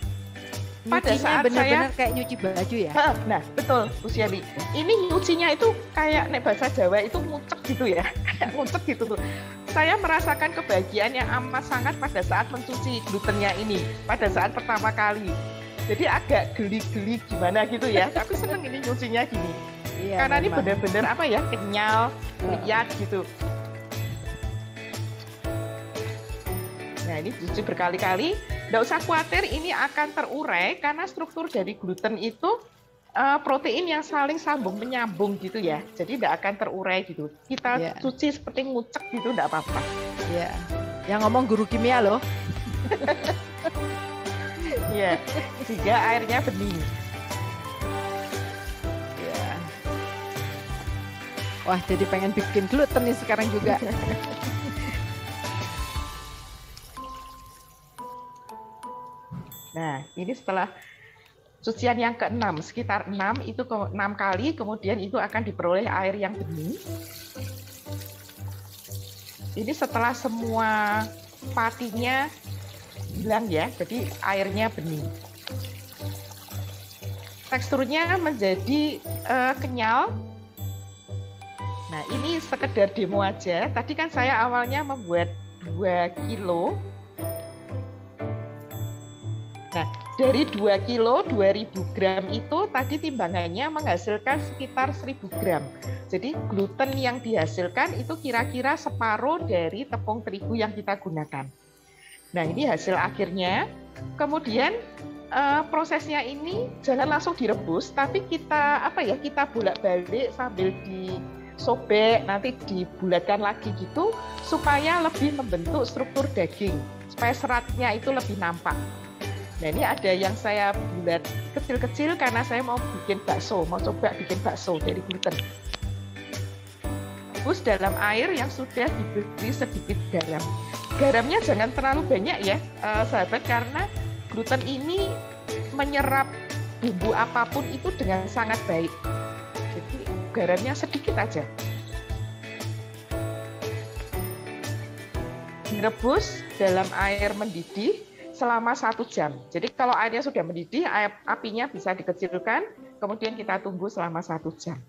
pada Nyucinya saat benar-benar kayak nyuci baju ya? Nah, betul, Bu Shelly. Ini nyucinya itu kayak nek bahasa Jawa itu ngucek gitu ya. Kayak ngucek gitu tuh. Saya merasakan kebahagiaan yang amat sangat pada saat mencuci glutennya ini. Pada saat pertama kali. Jadi agak geli-geli gimana gitu ya. Tapi seneng ini nyucinya gini. Iya, Karena ini memang. benar-benar apa ya, kenyal, liat gitu. Nah, ini cuci berkali-kali. Nggak usah khawatir, ini akan terurai karena struktur dari gluten itu protein yang saling sambung menyambung gitu ya. Jadi nggak akan terurai gitu. Kita Iya. cuci seperti ngucek gitu, nggak apa-apa. Iya. Yang ngomong guru kimia loh. Iya, sehingga airnya bening. Iya. Wah, jadi pengen bikin gluten nih sekarang juga. Nah, ini setelah cucian yang ke-6, sekitar 6 itu 6 kali, kemudian itu akan diperoleh air yang bening. Ini setelah semua patinya hilang ya, jadi airnya bening. Teksturnya menjadi kenyal. Nah, ini sekedar demo aja. Tadi kan saya awalnya membuat 2 kilo. Nah, dari 2 kilo 2000 gram itu tadi timbangannya menghasilkan sekitar 1000 gram. Jadi gluten yang dihasilkan itu kira-kira separuh dari tepung terigu yang kita gunakan. Nah, ini hasil akhirnya. Kemudian prosesnya ini jangan langsung direbus, tapi kita kita bolak-balik sambil disobek, nanti dibulatkan lagi gitu supaya lebih membentuk struktur daging, supaya seratnya itu lebih nampak. Nah, ini ada yang saya bulat kecil-kecil karena saya mau bikin bakso, mau coba bikin bakso dari gluten. Rebus dalam air yang sudah diberi sedikit garam. Garamnya jangan terlalu banyak ya, sahabat, karena gluten ini menyerap bumbu apapun itu dengan sangat baik. Jadi garamnya sedikit aja. Direbus dalam air mendidih selama 1 jam. Jadi kalau airnya sudah mendidih, apinya bisa dikecilkan, kemudian kita tunggu selama 1 jam.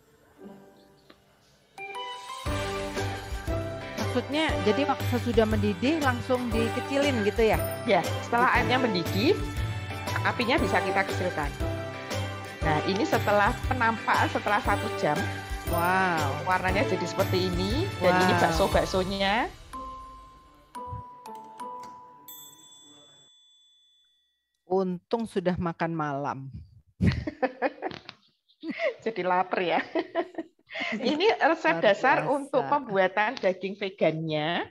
Maksudnya, jadi waktu sesudah mendidih langsung dikecilin gitu ya? Ya, setelah airnya mendidih, apinya bisa kita kecilkan. Nah, ini setelah penampakan setelah 1 jam. Wow. Warnanya jadi seperti ini, dan ini bakso-baksonya. Untung sudah makan malam. Jadi lapar ya. Ini resep dasar untuk pembuatan daging vegannya.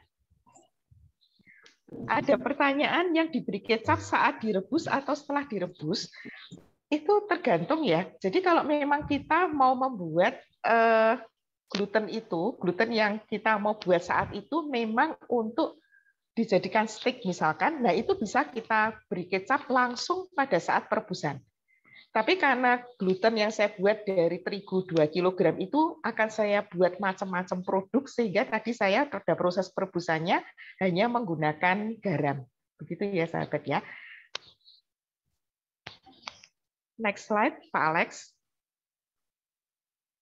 Ada pertanyaan yang diberi kecap saat direbus atau setelah direbus. Itu tergantung ya. Jadi kalau memang kita mau membuat gluten yang kita mau buat saat itu memang untuk dijadikan steak misalkan, nah itu bisa kita beri kecap langsung pada saat perebusan. Tapi karena gluten yang saya buat dari terigu 2 kg itu akan saya buat macam-macam produk, sehingga tadi saya pada proses perebusannya hanya menggunakan garam. Begitu ya sahabat ya. Next slide, Pak Alex.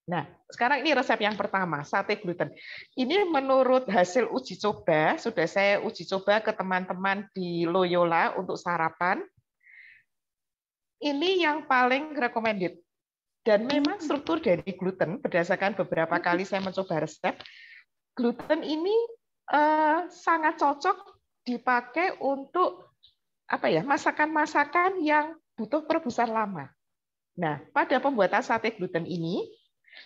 Nah, sekarang ini resep yang pertama, sate gluten. Ini menurut hasil uji coba, sudah saya uji coba ke teman-teman di Loyola untuk sarapan. Ini yang paling recommended. Dan memang struktur dari gluten, berdasarkan beberapa kali saya mencoba resep, gluten ini sangat cocok dipakai untuk masakan-masakan yang butuh perebusan lama. Nah, pada pembuatan sate gluten ini,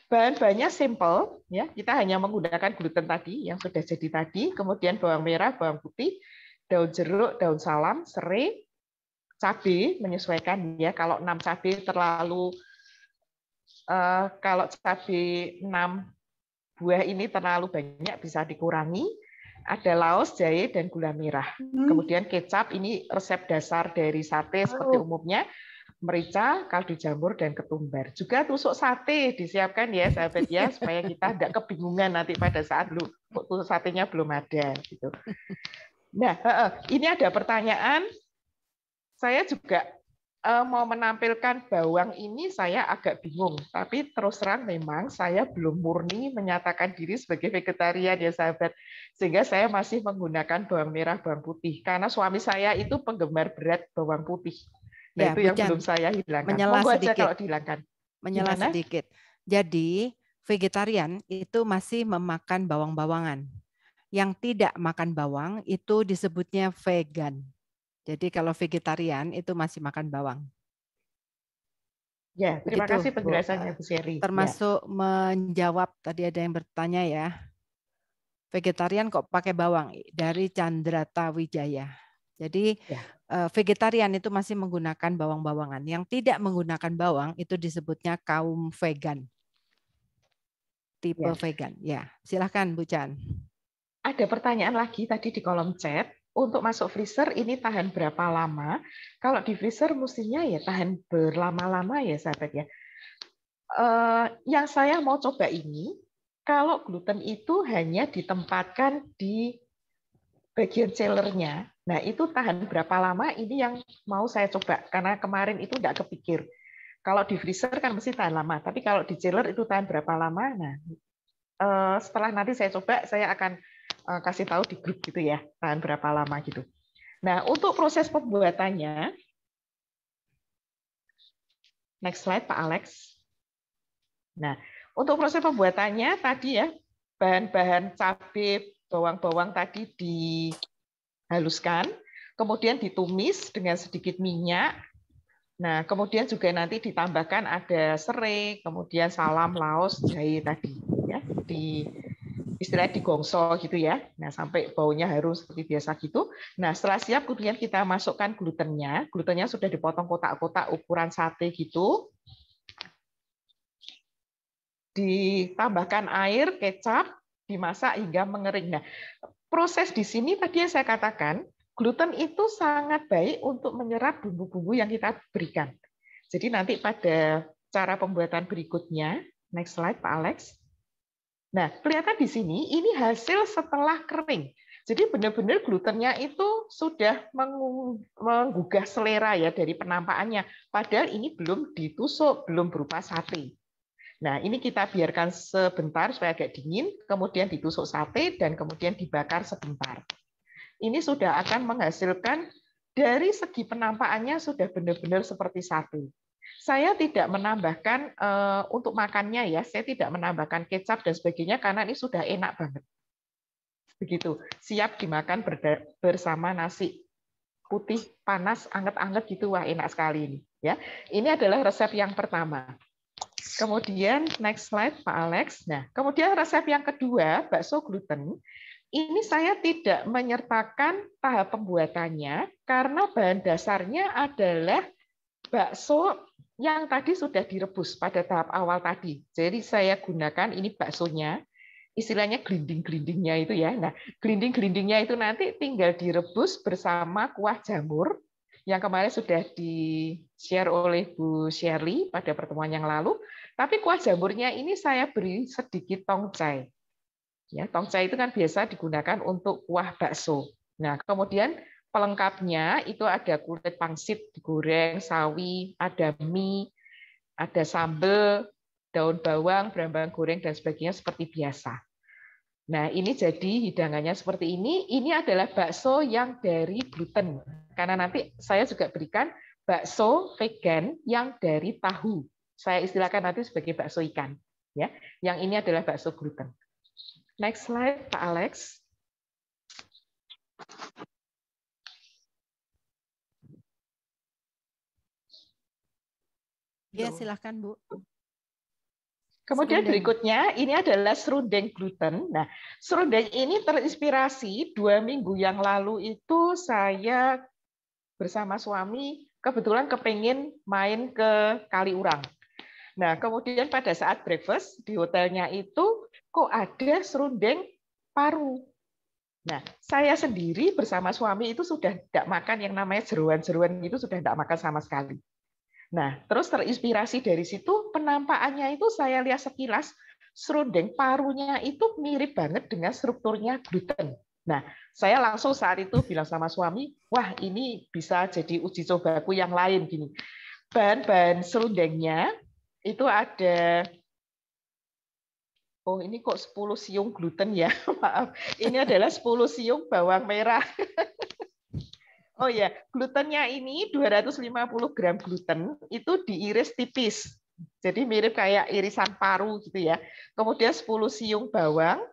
bahan-bahannya simple, ya. Kita hanya menggunakan gluten tadi yang sudah jadi tadi, kemudian bawang merah, bawang putih, daun jeruk, daun salam, serai, cabai menyesuaikan ya. Kalau 6 cabai terlalu, kalau cabai 6 buah ini terlalu banyak bisa dikurangi. Ada laos, jahe, dan gula merah. Kemudian kecap, ini resep dasar dari sate seperti umumnya. Merica, kaldu jamur, dan ketumbar. Juga tusuk sate disiapkan ya sahabat ya, supaya kita tidak kebingungan nanti pada saat tusuk satenya belum ada. Gitu. Nah, ini ada pertanyaan. Saya juga mau menampilkan bawang ini saya agak bingung. Tapi terus terang memang saya belum murni menyatakan diri sebagai vegetarian ya sahabat. Sehingga saya masih menggunakan bawang merah, bawang putih. Karena suami saya itu penggemar berat bawang putih. Nah Ya, itu Bu yang Chan, belum saya hilangkan. menyela Monggo aja sedikit. kalau dihilangkan. Menyela Gimana? sedikit. Jadi vegetarian itu masih memakan bawang-bawangan. Yang tidak makan bawang itu disebutnya vegan. Jadi kalau vegetarian itu masih makan bawang. Ya, terima Begitu, kasih Bu. penjelasannya Bu Sherry. Termasuk menjawab tadi ada yang bertanya ya. Vegetarian kok pakai bawang? Dari Candrata Wijaya. Jadi Ya. Vegetarian itu masih menggunakan bawang-bawangan. Yang tidak menggunakan bawang itu disebutnya kaum vegan. Tipe vegan. Ya, silahkan Bu Chan. Ada pertanyaan lagi tadi di kolom chat. Untuk masuk freezer ini tahan berapa lama? Kalau di freezer mestinya ya tahan berlama-lama ya sahabat ya. Yang saya mau coba ini, kalau gluten itu hanya ditempatkan di bagian chillernya, nah itu tahan berapa lama ini yang mau saya coba. Karena kemarin itu nggak kepikir. Kalau di freezer kan mesti tahan lama, tapi kalau di chiller itu tahan berapa lama? Nah, setelah nanti saya coba, saya akan kasih tahu di grup gitu ya, tahan berapa lama gitu. Nah, untuk proses pembuatannya, next slide Pak Alex. Nah, untuk proses pembuatannya tadi ya, bahan-bahan cabai, bawang-bawang tadi dihaluskan, kemudian ditumis dengan sedikit minyak. Nah, kemudian juga nanti ditambahkan ada serai, kemudian salam, laos, jahe tadi ya, istilahnya digongso gitu ya. Nah, sampai baunya harum seperti biasa gitu. Nah, setelah siap kemudian kita masukkan glutennya. Glutennya sudah dipotong kotak-kotak ukuran sate gitu. Ditambahkan air, kecap, dimasak hingga mengering. Nah, proses di sini tadi yang saya katakan, gluten itu sangat baik untuk menyerap bumbu-bumbu yang kita berikan. Jadi nanti pada cara pembuatan berikutnya, next slide Pak Alex. Nah, kelihatan di sini ini hasil setelah kering. Jadi benar-benar glutennya itu sudah menggugah selera ya dari penampakannya. Padahal ini belum ditusuk, belum berupa sate. Nah, ini kita biarkan sebentar supaya agak dingin, kemudian ditusuk sate dan kemudian dibakar sebentar. Ini sudah akan menghasilkan dari segi penampakannya sudah benar-benar seperti sate. Saya tidak menambahkan untuk makannya ya, saya tidak menambahkan kecap dan sebagainya karena ini sudah enak banget. Begitu, siap dimakan bersama nasi putih panas anget-anget gitu, wah enak sekali ini. Ya, ini adalah resep yang pertama. Kemudian next slide Pak Alex. Nah, kemudian resep yang kedua bakso gluten. Ini saya tidak menyertakan tahap pembuatannya karena bahan dasarnya adalah bakso yang tadi sudah direbus pada tahap awal tadi. Jadi saya gunakan ini baksonya, istilahnya gelinding-gelindingnya itu ya. Nah, gelinding-gelindingnya itu nanti tinggal direbus bersama kuah jamur yang kemarin sudah di-share oleh Bu Shirley pada pertemuan yang lalu. Tapi kuah jamurnya ini saya beri sedikit tongcai. Ya, tongcai itu kan biasa digunakan untuk kuah bakso. Nah, kemudian pelengkapnya itu ada kulit pangsit digoreng, sawi, ada mie, ada sambal, daun bawang, bawang goreng, dan sebagainya seperti biasa. Nah, ini jadi hidangannya seperti ini. Ini adalah bakso yang dari gluten. Karena nanti saya juga berikan bakso vegan yang dari tahu. Saya istilahkan nanti sebagai bakso ikan. Ya, yang ini adalah bakso gluten. Next slide, Pak Alex. Ya, silahkan Bu. Kemudian Serundeng. berikutnya ini adalah serundeng gluten. Nah, serundeng ini terinspirasi 2 minggu yang lalu itu saya bersama suami kebetulan kepingin main ke Kaliurang. Nah, kemudian pada saat breakfast di hotelnya itu kok ada serundeng paru. Nah, saya sendiri bersama suami itu sudah tidak makan yang namanya jeruan-jeruan itu sudah tidak makan sama sekali. Nah, terus terinspirasi dari situ, penampakannya itu saya lihat sekilas, serundeng parunya itu mirip banget dengan strukturnya gluten. Nah, saya langsung saat itu bilang sama suami, wah ini bisa jadi uji cobaku yang lain gini. Bahan-bahan serundengnya itu ada, oh ini kok 10 siung gluten ya, maaf. Ini adalah 10 siung bawang merah. Oh ya, glutennya ini 250 gram gluten itu diiris tipis. Jadi mirip kayak irisan paru gitu ya. Kemudian 10 siung bawang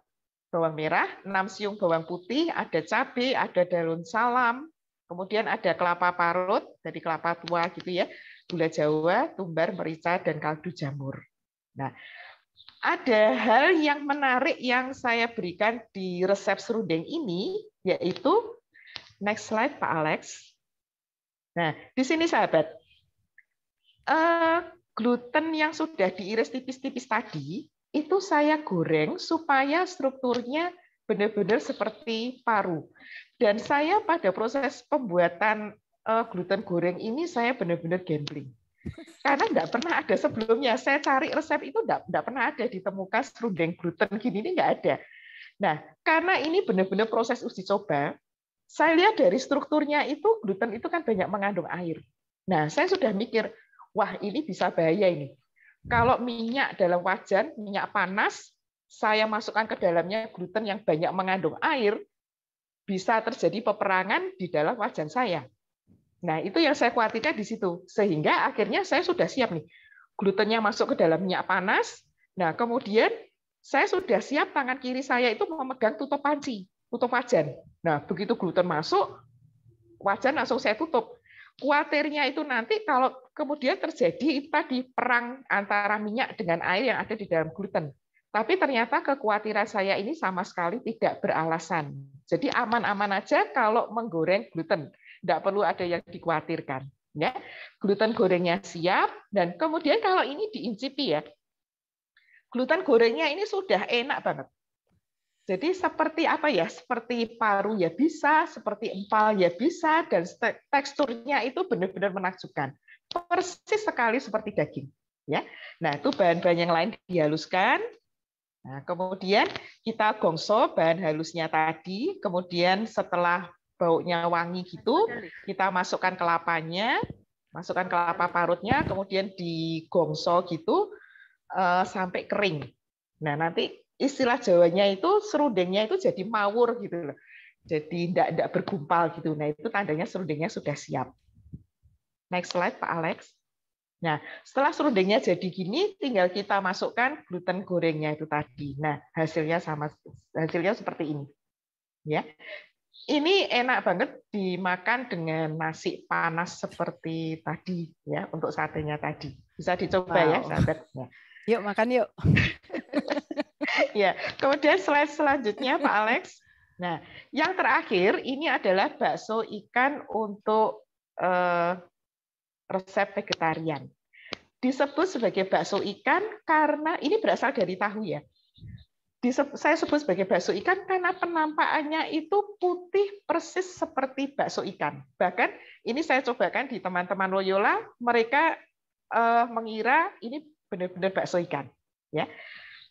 merah, 6 siung bawang putih, ada cabai, ada daun salam, kemudian ada kelapa parut dari kelapa tua gitu ya, gula Jawa, tumbar, merica, dan kaldu jamur. Nah, ada hal yang menarik yang saya berikan di resep serundeng ini, yaitu next slide Pak Alex. Nah, di sini sahabat, gluten yang sudah diiris tipis-tipis tadi, itu saya goreng supaya strukturnya benar-benar seperti paru. Dan saya pada proses pembuatan gluten goreng ini, saya benar-benar gambling. Karena enggak pernah ada sebelumnya. Saya cari resep itu enggak pernah ada ditemukan serundeng gluten gini, ini enggak ada. Nah, karena ini benar-benar proses uji coba, saya lihat dari strukturnya itu, gluten itu kan banyak mengandung air. Nah, saya sudah mikir, wah ini bisa bahaya ini. Kalau minyak dalam wajan, minyak panas, saya masukkan ke dalamnya gluten yang banyak mengandung air, bisa terjadi peperangan di dalam wajan saya. Nah, itu yang saya khawatirkan di situ. Sehingga akhirnya saya sudah siap nih. Glutennya masuk ke dalam minyak panas. Nah, kemudian saya sudah siap tangan kiri saya itu memegang tutup panci, tutup wajan. Nah, begitu gluten masuk, wajan langsung saya tutup. Khawatirnya itu nanti kalau kemudian terjadi tadi perang antara minyak dengan air yang ada di dalam gluten. Tapi ternyata kekhawatiran saya ini sama sekali tidak beralasan. Jadi aman-aman aja kalau menggoreng gluten. Tidak perlu ada yang dikhawatirkan. Ya, gluten gorengnya siap, dan kemudian kalau ini diincipi ya, gluten gorengnya ini sudah enak banget. Jadi seperti apa ya? Seperti paru ya bisa, seperti empal ya bisa, dan teksturnya itu benar-benar menakjubkan. Persis sekali seperti daging. Ya, nah itu bahan-bahan yang lain dihaluskan. Nah, kemudian kita gongso bahan halusnya tadi, kemudian setelah baunya wangi gitu, kita masukkan kelapanya, masukkan kelapa parutnya, kemudian digongso gitu sampai kering. Nah, nanti istilah Jawanya itu serundengnya itu jadi mawur gitu loh. Jadi tidak bergumpal gitu. Nah, itu tandanya serundengnya sudah siap. Next slide Pak Alex. Nah, setelah serundengnya jadi gini, tinggal kita masukkan gluten gorengnya itu tadi. Nah, hasilnya seperti ini. Ya. Ini enak banget dimakan dengan nasi panas seperti tadi ya, untuk satenya tadi. Bisa dicoba ya, sahabat. Ya. Yuk makan yuk. Ya, kemudian slide selanjutnya Pak Alex. Nah, yang terakhir ini adalah bakso ikan untuk resep vegetarian. Disebut sebagai bakso ikan karena ini berasal dari tahu ya. Saya sebut sebagai bakso ikan karena penampakannya itu putih persis seperti bakso ikan. Bahkan ini saya cobakan di teman-teman Loyola, mereka mengira ini benar-benar bakso ikan. Ya,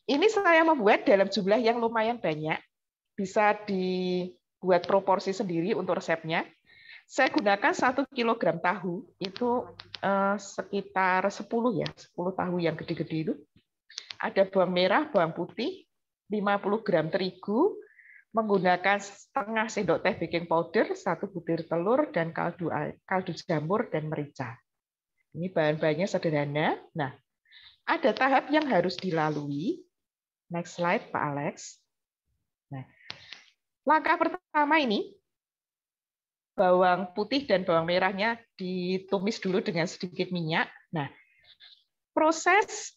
ini saya membuat dalam jumlah yang lumayan banyak, bisa dibuat proporsi sendiri untuk resepnya. Saya gunakan 1 kilogram tahu itu sekitar 10 ya, 10 tahu yang gede-gede itu. Ada bawang merah, bawang putih, 50 gram terigu, menggunakan setengah sendok teh baking powder, 1 butir telur, dan kaldu jamur dan merica. Ini bahan-bahannya sederhana. Nah, ada tahap yang harus dilalui. Next slide, Pak Alex. Nah, langkah pertama ini, bawang putih dan bawang merahnya ditumis dulu dengan sedikit minyak. Nah, proses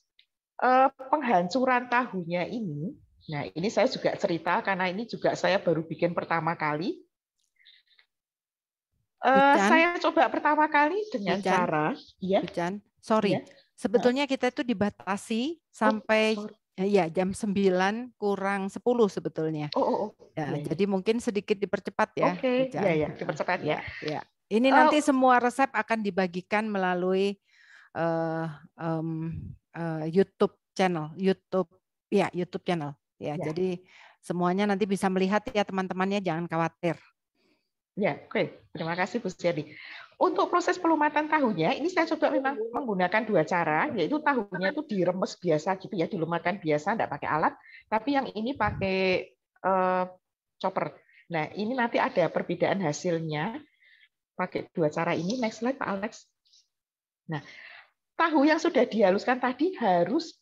penghancuran tahunya ini, nah ini saya juga cerita karena ini juga saya baru bikin pertama kali. Saya coba pertama kali dengan cara, ya. Sorry, sebetulnya kita itu dibatasi sampai ya jam 9 kurang 10 sebetulnya. Ya, jadi mungkin sedikit dipercepat ya. Oke, ya, dipercepat ya. Ya. Ini nanti semua resep akan dibagikan melalui YouTube channel, YouTube channel. Ya, jadi Semuanya nanti bisa melihat ya teman-temannya, jangan khawatir. Ya, oke. Terima kasih Bu Sherly. Untuk proses pelumatan tahunya, ini saya coba memang menggunakan 2 cara, yaitu tahunya itu diremes biasa gitu ya, dilumatkan biasa, tidak pakai alat. Tapi yang ini pakai chopper. Nah, ini nanti ada perbedaan hasilnya pakai 2 cara ini. Next slide, Pak Alex. Nah, tahu yang sudah dihaluskan tadi harus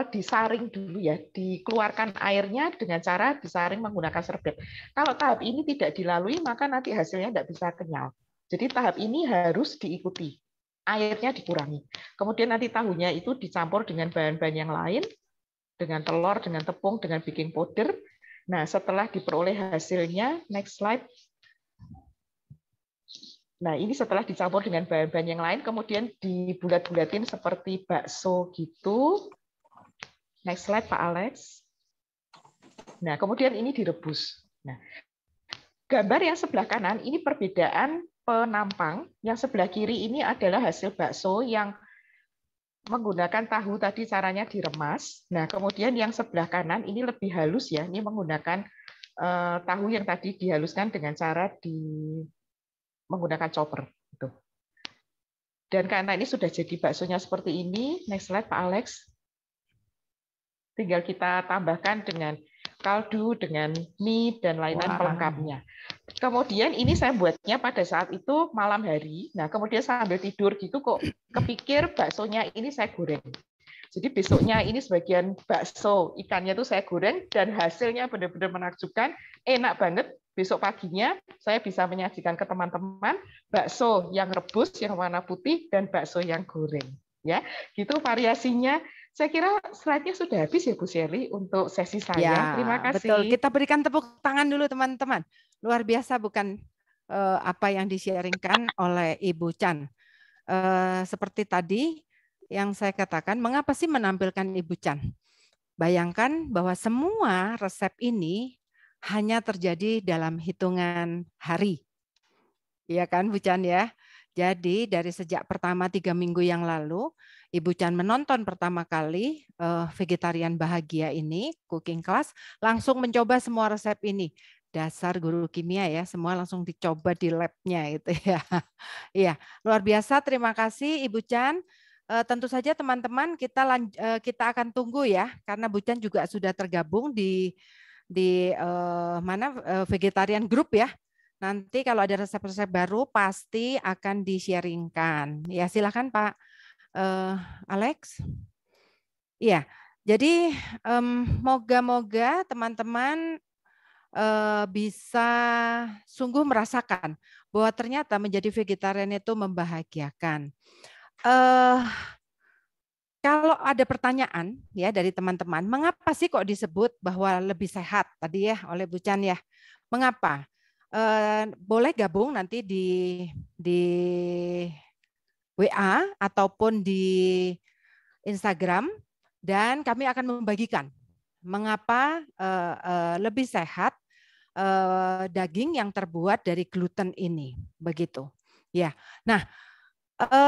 disaring dulu ya, dikeluarkan airnya dengan cara disaring menggunakan serbet. Kalau tahap ini tidak dilalui, maka nanti hasilnya tidak bisa kenyal. Jadi tahap ini harus diikuti, airnya dikurangi. Kemudian nanti tahunya itu dicampur dengan bahan-bahan yang lain, dengan telur, dengan tepung, dengan baking powder. Nah, setelah diperoleh hasilnya, next slide. Nah, ini setelah dicampur dengan bahan-bahan yang lain, kemudian dibulat-bulatin seperti bakso gitu. Next slide, Pak Alex. Nah, kemudian ini direbus. Nah, gambar yang sebelah kanan ini perbedaan penampang. Yang sebelah kiri ini adalah hasil bakso yang menggunakan tahu tadi caranya diremas. Nah, kemudian yang sebelah kanan ini lebih halus ya. Ini menggunakan tahu yang tadi dihaluskan dengan cara menggunakan chopper. Gitu. Dan karena ini sudah jadi baksonya seperti ini, next slide Pak Alex. Tinggal kita tambahkan dengan kaldu, dengan mie, dan lain-lain pelengkapnya. Kemudian ini saya buatnya pada saat itu malam hari. Nah, kemudian sambil tidur gitu kok kepikir baksonya ini saya goreng. Jadi besoknya ini sebagian bakso ikannya itu saya goreng dan hasilnya benar-benar menakjubkan, enak banget. Besok paginya saya bisa menyajikan ke teman-teman bakso yang rebus yang warna putih dan bakso yang goreng. Ya, gitu variasinya. Saya kira slide-nya sudah habis ya Bu Sherly untuk sesi saya. Ya, terima kasih. Betul. Kita berikan tepuk tangan dulu teman-teman. Luar biasa bukan apa yang di-sharingkan oleh Ibu Chan. Seperti tadi yang saya katakan, mengapa sih menampilkan Ibu Chan? Bayangkan bahwa semua resep ini hanya terjadi dalam hitungan hari. Iya kan Bu Chan ya? Jadi dari sejak pertama 3 minggu yang lalu, Ibu Chan menonton pertama kali Vegetarian Bahagia ini, cooking class, langsung mencoba semua resep ini. Dasar guru kimia ya, semua langsung dicoba di lab-nya gitu ya. Iya, luar biasa. Terima kasih Ibu Chan. Tentu saja teman-teman kita akan tunggu ya, karena Bu Chan juga sudah tergabung di Vegetarian Group ya. Nanti kalau ada resep-resep baru pasti akan di-sharingkan. Ya, silakan Pak Alex. Iya, jadi moga-moga teman-teman bisa sungguh merasakan bahwa ternyata menjadi vegetarian itu membahagiakan. Kalau ada pertanyaan ya dari teman-teman, mengapa sih kok disebut bahwa lebih sehat tadi ya oleh Bu Chan ya? Mengapa? Boleh gabung nanti di WA ataupun di Instagram dan kami akan membagikan mengapa lebih sehat daging yang terbuat dari gluten ini, begitu. Ya, nah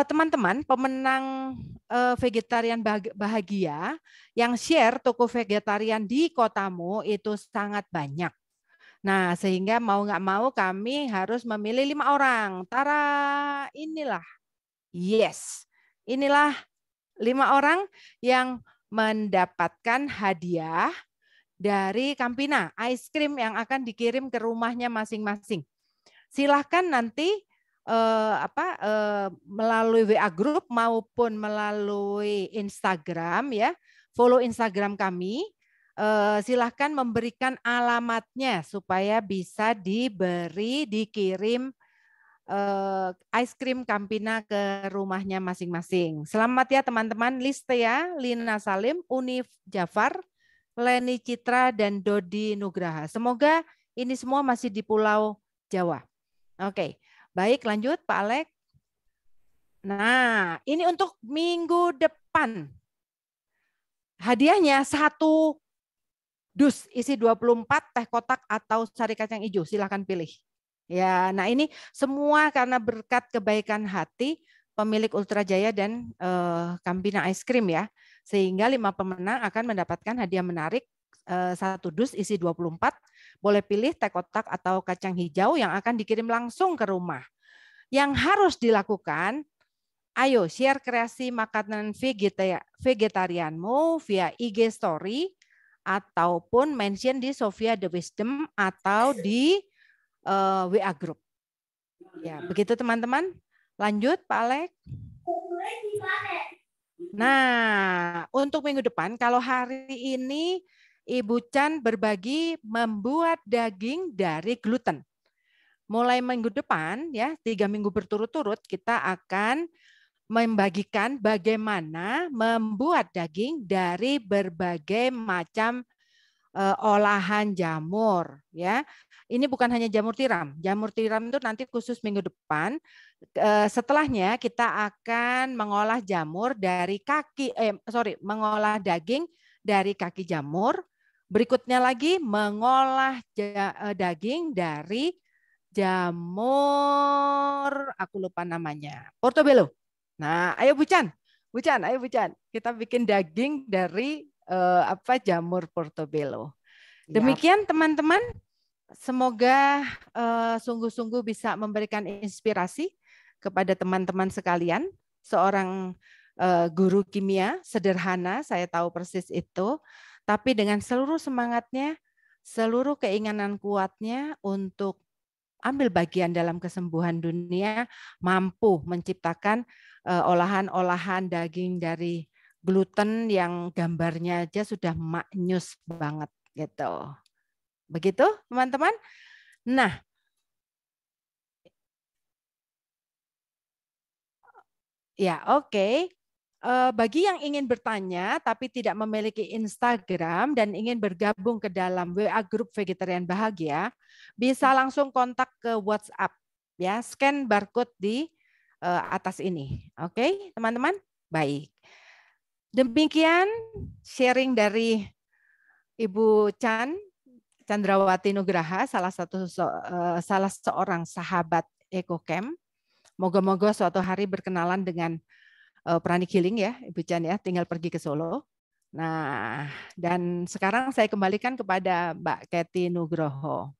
teman-teman pemenang Vegetarian Bahagia yang share toko vegetarian di kotamu itu sangat banyak. Nah, sehingga mau nggak mau kami harus memilih 5 orang. Tara, inilah. Yes, inilah 5 orang yang mendapatkan hadiah dari Campina, ice cream yang akan dikirim ke rumahnya masing-masing. Silahkan nanti melalui WA Group maupun melalui Instagram ya, follow Instagram kami. Silahkan memberikan alamatnya supaya bisa dikirim ice cream Campina ke rumahnya masing-masing. Selamat ya teman-teman. Listea, Lina Salim, Unif Jafar, Leni Citra, dan Dodi Nugraha. Semoga ini semua masih di Pulau Jawa. Oke, baik lanjut Pak Alex. Nah, ini untuk minggu depan. Hadiahnya 1 dus isi 24 teh kotak atau sari kacang hijau, silahkan pilih. Ya, nah ini semua karena berkat kebaikan hati pemilik Ultra Jaya dan Campina Ice Cream ya, sehingga 5 pemenang akan mendapatkan hadiah menarik satu dus isi 24, boleh pilih teh kotak atau kacang hijau yang akan dikirim langsung ke rumah. Yang harus dilakukan, ayo share kreasi makanan vegetarianmu via IG Story ataupun mention di Sophia The Wisdom atau di WA Group. Ya, begitu teman-teman. Lanjut Pak Alek. Nah, untuk minggu depan, kalau hari ini Ibu Chan berbagi membuat daging dari gluten. Mulai minggu depan, ya 3 minggu berturut-turut, kita akan membagikan bagaimana membuat daging dari berbagai macam olahan jamur, ya. Ini bukan hanya jamur tiram. Jamur tiram itu nanti khusus minggu depan. Setelahnya kita akan mengolah jamur dari mengolah daging dari kaki jamur. Berikutnya lagi mengolah daging dari jamur, aku lupa namanya, portobello. Nah, ayo Bu Chan, ayo Bu Chan, kita bikin daging dari jamur portobello. Demikian teman-teman, semoga sungguh-sungguh bisa memberikan inspirasi kepada teman-teman sekalian. Seorang guru kimia sederhana, saya tahu persis itu, tapi dengan seluruh semangatnya, seluruh keinginan kuatnya untuk ambil bagian dalam kesembuhan dunia, mampu menciptakan olahan-olahan daging dari gluten yang gambarnya aja sudah maknyus banget gitu. Begitu, teman-teman? Nah, ya oke. Bagi yang ingin bertanya tapi tidak memiliki Instagram dan ingin bergabung ke dalam WA Grup Vegetarian Bahagia, bisa langsung kontak ke WhatsApp, ya, scan barcode di atas ini. Oke, teman-teman? Baik. Demikian sharing dari Ibu Chandrawati Nugraha, salah seorang sahabat EcoCamp. Moga-moga suatu hari berkenalan dengan Pranic Healing ya, Ibu Chan ya, tinggal pergi ke Solo. Nah, dan sekarang saya kembalikan kepada Mbak Kety Nugroho.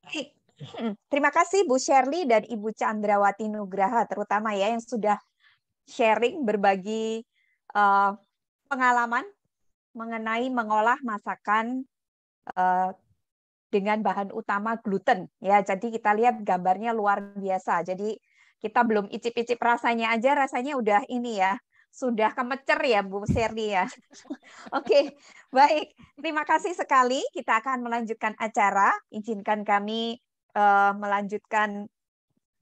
Baik. Terima kasih Bu Shirley dan Ibu Chandrawati Nugraha, terutama ya yang sudah sharing, berbagi pengalaman mengenai mengolah masakan dengan bahan utama gluten. Ya, jadi kita lihat gambarnya luar biasa. Jadi kita belum icip-icip rasanya aja, rasanya udah ini ya, sudah kemecer ya Bu Shirley ya. Oke, baik. Terima kasih sekali. Kita akan melanjutkan acara. Izinkan kami melanjutkan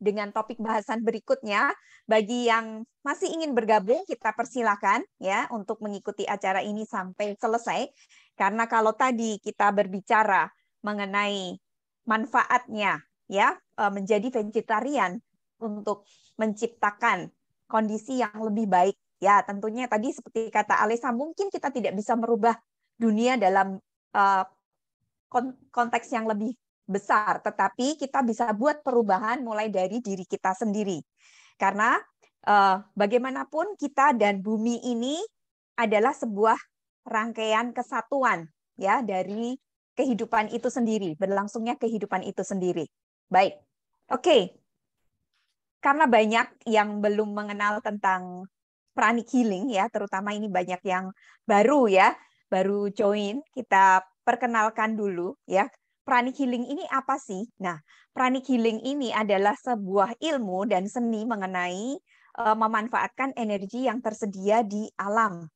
dengan topik bahasan berikutnya. Bagi yang masih ingin bergabung, kita persilakan ya untuk mengikuti acara ini sampai selesai. Karena kalau tadi kita berbicara mengenai manfaatnya ya menjadi vegetarian untuk menciptakan kondisi yang lebih baik. Ya, tentunya tadi seperti kata Alessa, mungkin kita tidak bisa merubah dunia dalam konteks yang lebih besar, tetapi kita bisa buat perubahan mulai dari diri kita sendiri. Karena bagaimanapun kita dan bumi ini adalah sebuah rangkaian kesatuan ya dari kehidupan itu sendiri, berlangsungnya kehidupan itu sendiri. Baik. Oke. Karena banyak yang belum mengenal tentang Pranic Healing ya, terutama ini banyak yang baru ya, baru join, kita perkenalkan dulu ya. Pranic Healing ini apa sih? Nah, Pranic Healing ini adalah sebuah ilmu dan seni mengenai memanfaatkan energi yang tersedia di alam.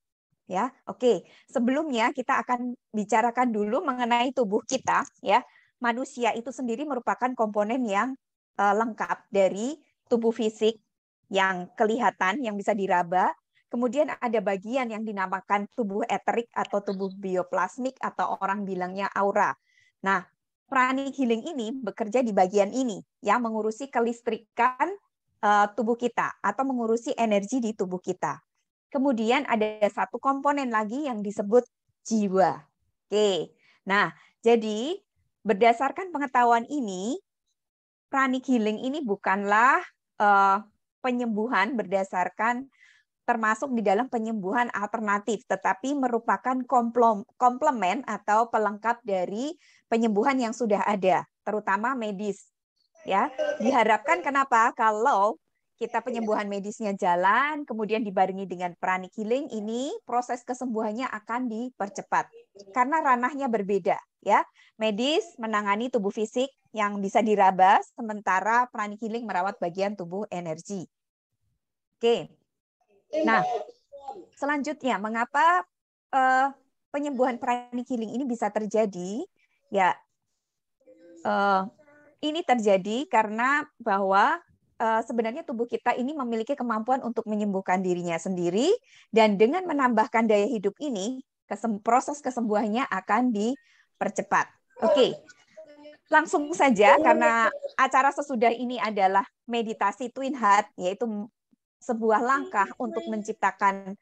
Ya, oke. Sebelumnya kita akan bicarakan dulu mengenai tubuh kita. Ya, manusia itu sendiri merupakan komponen yang lengkap dari tubuh fisik yang kelihatan, yang bisa diraba. Kemudian ada bagian yang dinamakan tubuh eterik atau tubuh bioplasmik atau orang bilangnya aura. Nah, Pranic Healing ini bekerja di bagian ini, yang mengurusi kelistrikan tubuh kita atau mengurusi energi di tubuh kita. Kemudian ada satu komponen lagi yang disebut jiwa. Oke, nah jadi berdasarkan pengetahuan ini, Pranic Healing ini bukanlah penyembuhan berdasarkan termasuk di dalam penyembuhan alternatif, tetapi merupakan komplement atau pelengkap dari penyembuhan yang sudah ada, terutama medis. Ya, diharapkan kenapa? Kalau kita penyembuhan medisnya jalan, kemudian dibarengi dengan pranic healing, ini proses kesembuhannya akan dipercepat karena ranahnya berbeda. Ya, medis menangani tubuh fisik yang bisa diraba, sementara pranic healing merawat bagian tubuh energi. Oke. Nah, selanjutnya, mengapa penyembuhan pranic healing ini bisa terjadi? Ya, ini terjadi karena bahwa sebenarnya tubuh kita ini memiliki kemampuan untuk menyembuhkan dirinya sendiri, dan dengan menambahkan daya hidup ini, proses kesembuhannya akan dipercepat. Oke, langsung saja karena acara sesudah ini adalah meditasi Twin Heart, yaitu sebuah langkah untuk menciptakan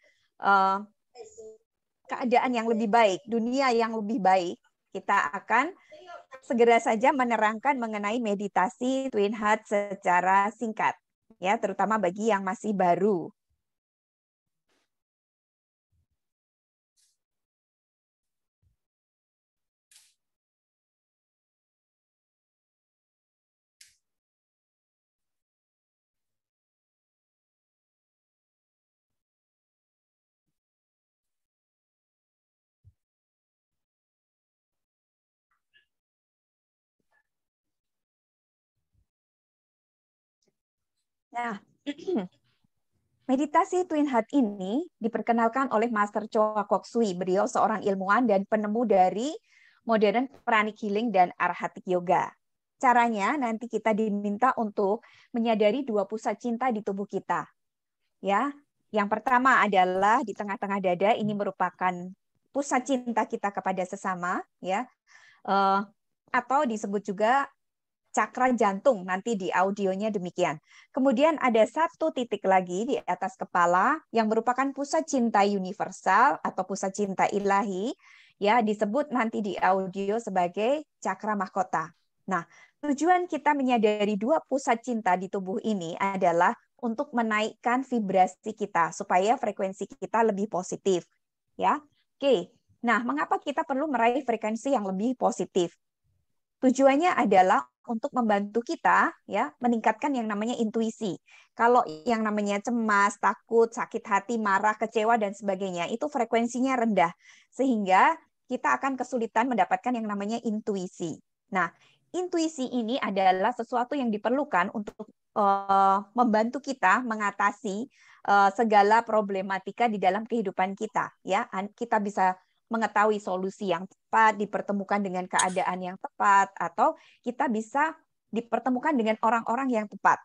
keadaan yang lebih baik, dunia yang lebih baik. Kita akan segera saja menerangkan mengenai meditasi Twin Heart secara singkat, ya, terutama bagi yang masih baru. Nah, meditasi Twin Heart ini diperkenalkan oleh Master Choa Kok Sui. Beliau seorang ilmuwan dan penemu dari modern pranic healing dan arhatic yoga. Caranya nanti kita diminta untuk menyadari 2 pusat cinta di tubuh kita. Ya, yang pertama adalah di tengah-tengah dada, ini merupakan pusat cinta kita kepada sesama, ya, atau disebut juga cakra jantung, nanti di audionya demikian. Kemudian ada 1 titik lagi di atas kepala yang merupakan pusat cinta universal atau pusat cinta ilahi, ya, disebut nanti di audio sebagai cakra mahkota. Nah, tujuan kita menyadari 2 pusat cinta di tubuh ini adalah untuk menaikkan vibrasi kita supaya frekuensi kita lebih positif, ya. Oke. Nah, mengapa kita perlu meraih frekuensi yang lebih positif? Tujuannya adalah untuk membantu kita, ya, meningkatkan yang namanya intuisi. Kalau yang namanya cemas, takut, sakit hati, marah, kecewa dan sebagainya itu frekuensinya rendah, sehingga kita akan kesulitan mendapatkan yang namanya intuisi. Nah, intuisi ini adalah sesuatu yang diperlukan untuk membantu kita mengatasi segala problematika di dalam kehidupan kita, ya. Kita bisa mengetahui solusi yang tepat, dipertemukan dengan keadaan yang tepat, atau kita bisa dipertemukan dengan orang-orang yang tepat.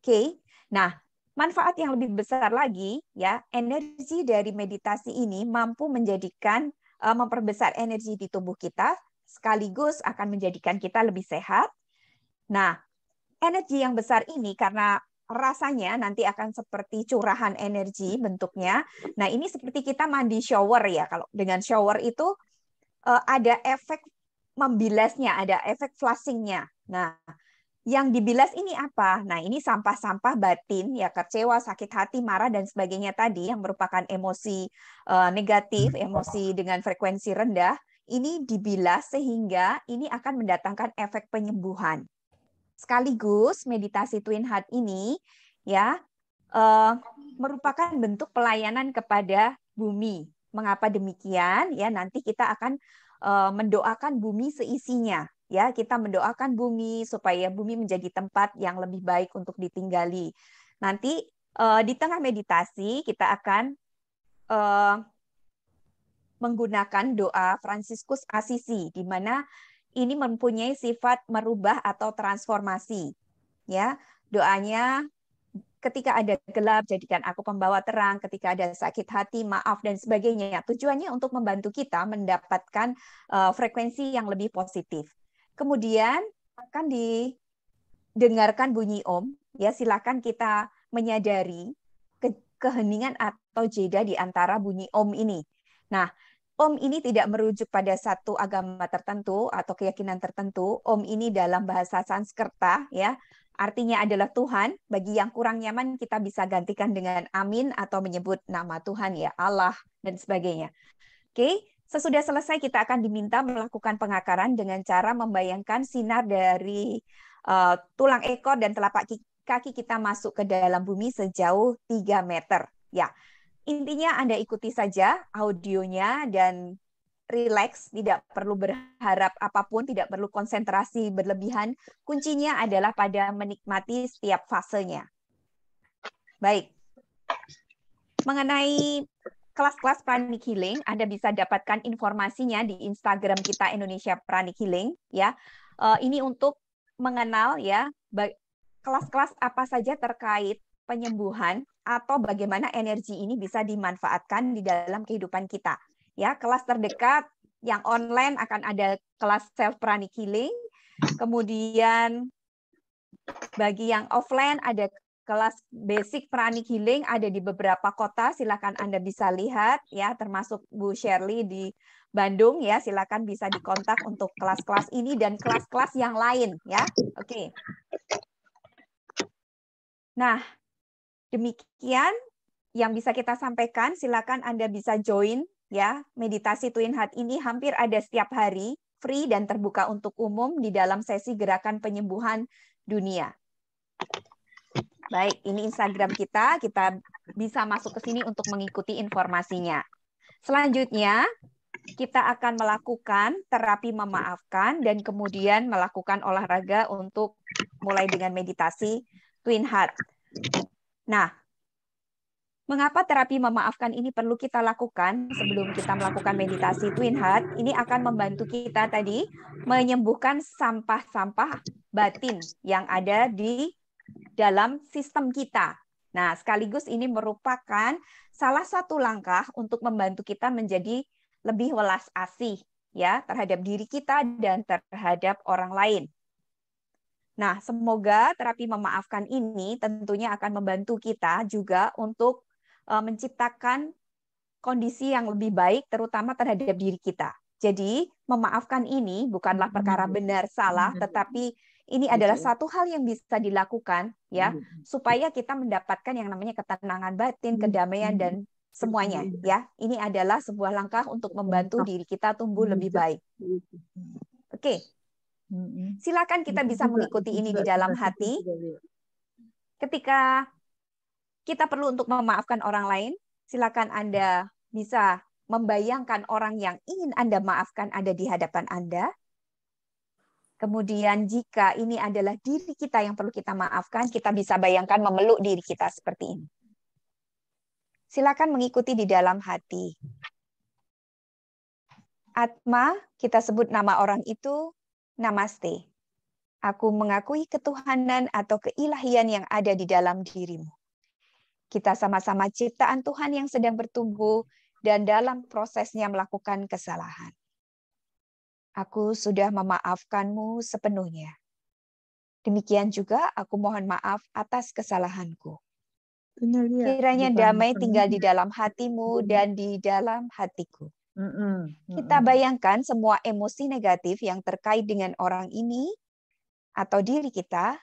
Oke. Nah, manfaat yang lebih besar lagi, ya, energi dari meditasi ini mampu menjadikan memperbesar energi di tubuh kita, sekaligus akan menjadikan kita lebih sehat. Nah, energi yang besar ini karena rasanya nanti akan seperti curahan energi bentuknya. Nah, ini seperti kita mandi shower, ya. Kalau dengan shower itu ada efek membilasnya, ada efek flushingnya. Nah, yang dibilas ini apa? Nah, ini sampah-sampah batin, ya, kecewa, sakit hati, marah dan sebagainya tadi yang merupakan emosi negatif, emosi dengan frekuensi rendah, ini dibilas sehingga ini akan mendatangkan efek penyembuhan. Sekaligus meditasi Twin Heart ini, ya, merupakan bentuk pelayanan kepada bumi. Mengapa demikian? Ya, nanti kita akan mendoakan bumi seisinya. Ya, kita mendoakan bumi supaya bumi menjadi tempat yang lebih baik untuk ditinggali. Nanti di tengah meditasi kita akan menggunakan doa Fransiskus Assisi, di mana ini mempunyai sifat merubah atau transformasi. Ya, doanya ketika ada gelap jadikan aku pembawa terang, ketika ada sakit hati maaf dan sebagainya. Tujuannya untuk membantu kita mendapatkan frekuensi yang lebih positif. Kemudian akan didengarkan bunyi om, ya, silakan kita menyadari keheningan atau jeda di antara bunyi om ini. Nah, Om ini tidak merujuk pada satu agama tertentu atau keyakinan tertentu. Om ini dalam bahasa Sanskerta ya, artinya adalah Tuhan. Bagi yang kurang nyaman kita bisa gantikan dengan amin atau menyebut nama Tuhan ya, Allah dan sebagainya. Oke, sesudah selesai kita akan diminta melakukan pengakaran dengan cara membayangkan sinar dari tulang ekor dan telapak kaki kita masuk ke dalam bumi sejauh 3 meter. Ya, intinya Anda ikuti saja audionya dan relax, tidak perlu berharap apapun, tidak perlu konsentrasi berlebihan. Kuncinya adalah pada menikmati setiap fasenya. Baik. Mengenai kelas-kelas Pranic Healing, Anda bisa dapatkan informasinya di Instagram kita Indonesia Pranic Healing ya. Ini untuk mengenal ya kelas-kelas apa saja terkait penyembuhan atau bagaimana energi ini bisa dimanfaatkan di dalam kehidupan kita. Ya, kelas terdekat yang online akan ada kelas self pranic healing. Kemudian bagi yang offline ada kelas basic pranic healing, ada di beberapa kota, silakan Anda bisa lihat ya, termasuk Bu Shirley di Bandung ya, silakan bisa dikontak untuk kelas-kelas ini dan kelas-kelas yang lain ya. Oke. Nah, demikian yang bisa kita sampaikan, silakan Anda bisa join ya. Meditasi Twin Heart ini hampir ada setiap hari, free dan terbuka untuk umum di dalam sesi gerakan penyembuhan dunia. Baik, ini Instagram kita bisa masuk ke sini untuk mengikuti informasinya. Selanjutnya, kita akan melakukan terapi memaafkan dan kemudian melakukan olahraga untuk mulai dengan meditasi Twin Heart. Nah, mengapa terapi memaafkan ini perlu kita lakukan sebelum kita melakukan meditasi Twin Heart? Ini akan membantu kita tadi menyembuhkan sampah-sampah batin yang ada di dalam sistem kita. Nah, sekaligus ini merupakan salah satu langkah untuk membantu kita menjadi lebih welas asih ya terhadap diri kita dan terhadap orang lain. Nah, semoga terapi memaafkan ini tentunya akan membantu kita juga untuk menciptakan kondisi yang lebih baik terutama terhadap diri kita. Jadi, memaafkan ini bukanlah perkara benar salah, tetapi ini adalah satu hal yang bisa dilakukan ya supaya kita mendapatkan yang namanya ketenangan batin, kedamaian dan semuanya ya. Ini adalah sebuah langkah untuk membantu diri kita tumbuh lebih baik. Oke. Silakan kita bisa mengikuti ini di dalam hati. Ketika kita perlu untuk memaafkan orang lain, silakan Anda bisa membayangkan orang yang ingin Anda maafkan ada di hadapan Anda. Kemudian jika ini adalah diri kita yang perlu kita maafkan, kita bisa bayangkan memeluk diri kita seperti ini. Silakan mengikuti di dalam hati. Atma, kita sebut nama orang itu Namaste. Aku mengakui ketuhanan atau keilahian yang ada di dalam dirimu. Kita sama-sama ciptaan Tuhan yang sedang bertumbuh dan dalam prosesnya melakukan kesalahan. Aku sudah memaafkanmu sepenuhnya. Demikian juga aku mohon maaf atas kesalahanku. Kiranya damai tinggal di dalam hatimu dan di dalam hatiku. Kita bayangkan semua emosi negatif yang terkait dengan orang ini atau diri kita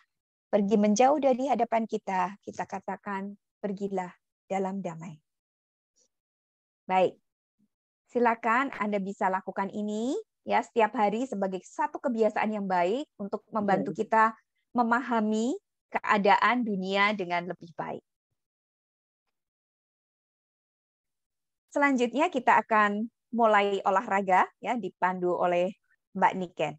pergi menjauh dari hadapan kita. Kita katakan, pergilah dalam damai. Baik, silakan Anda bisa lakukan ini ya setiap hari sebagai satu kebiasaan yang baik untuk membantu kita memahami keadaan dunia dengan lebih baik. Selanjutnya kita akan mulai olahraga ya dipandu oleh Mbak Niken.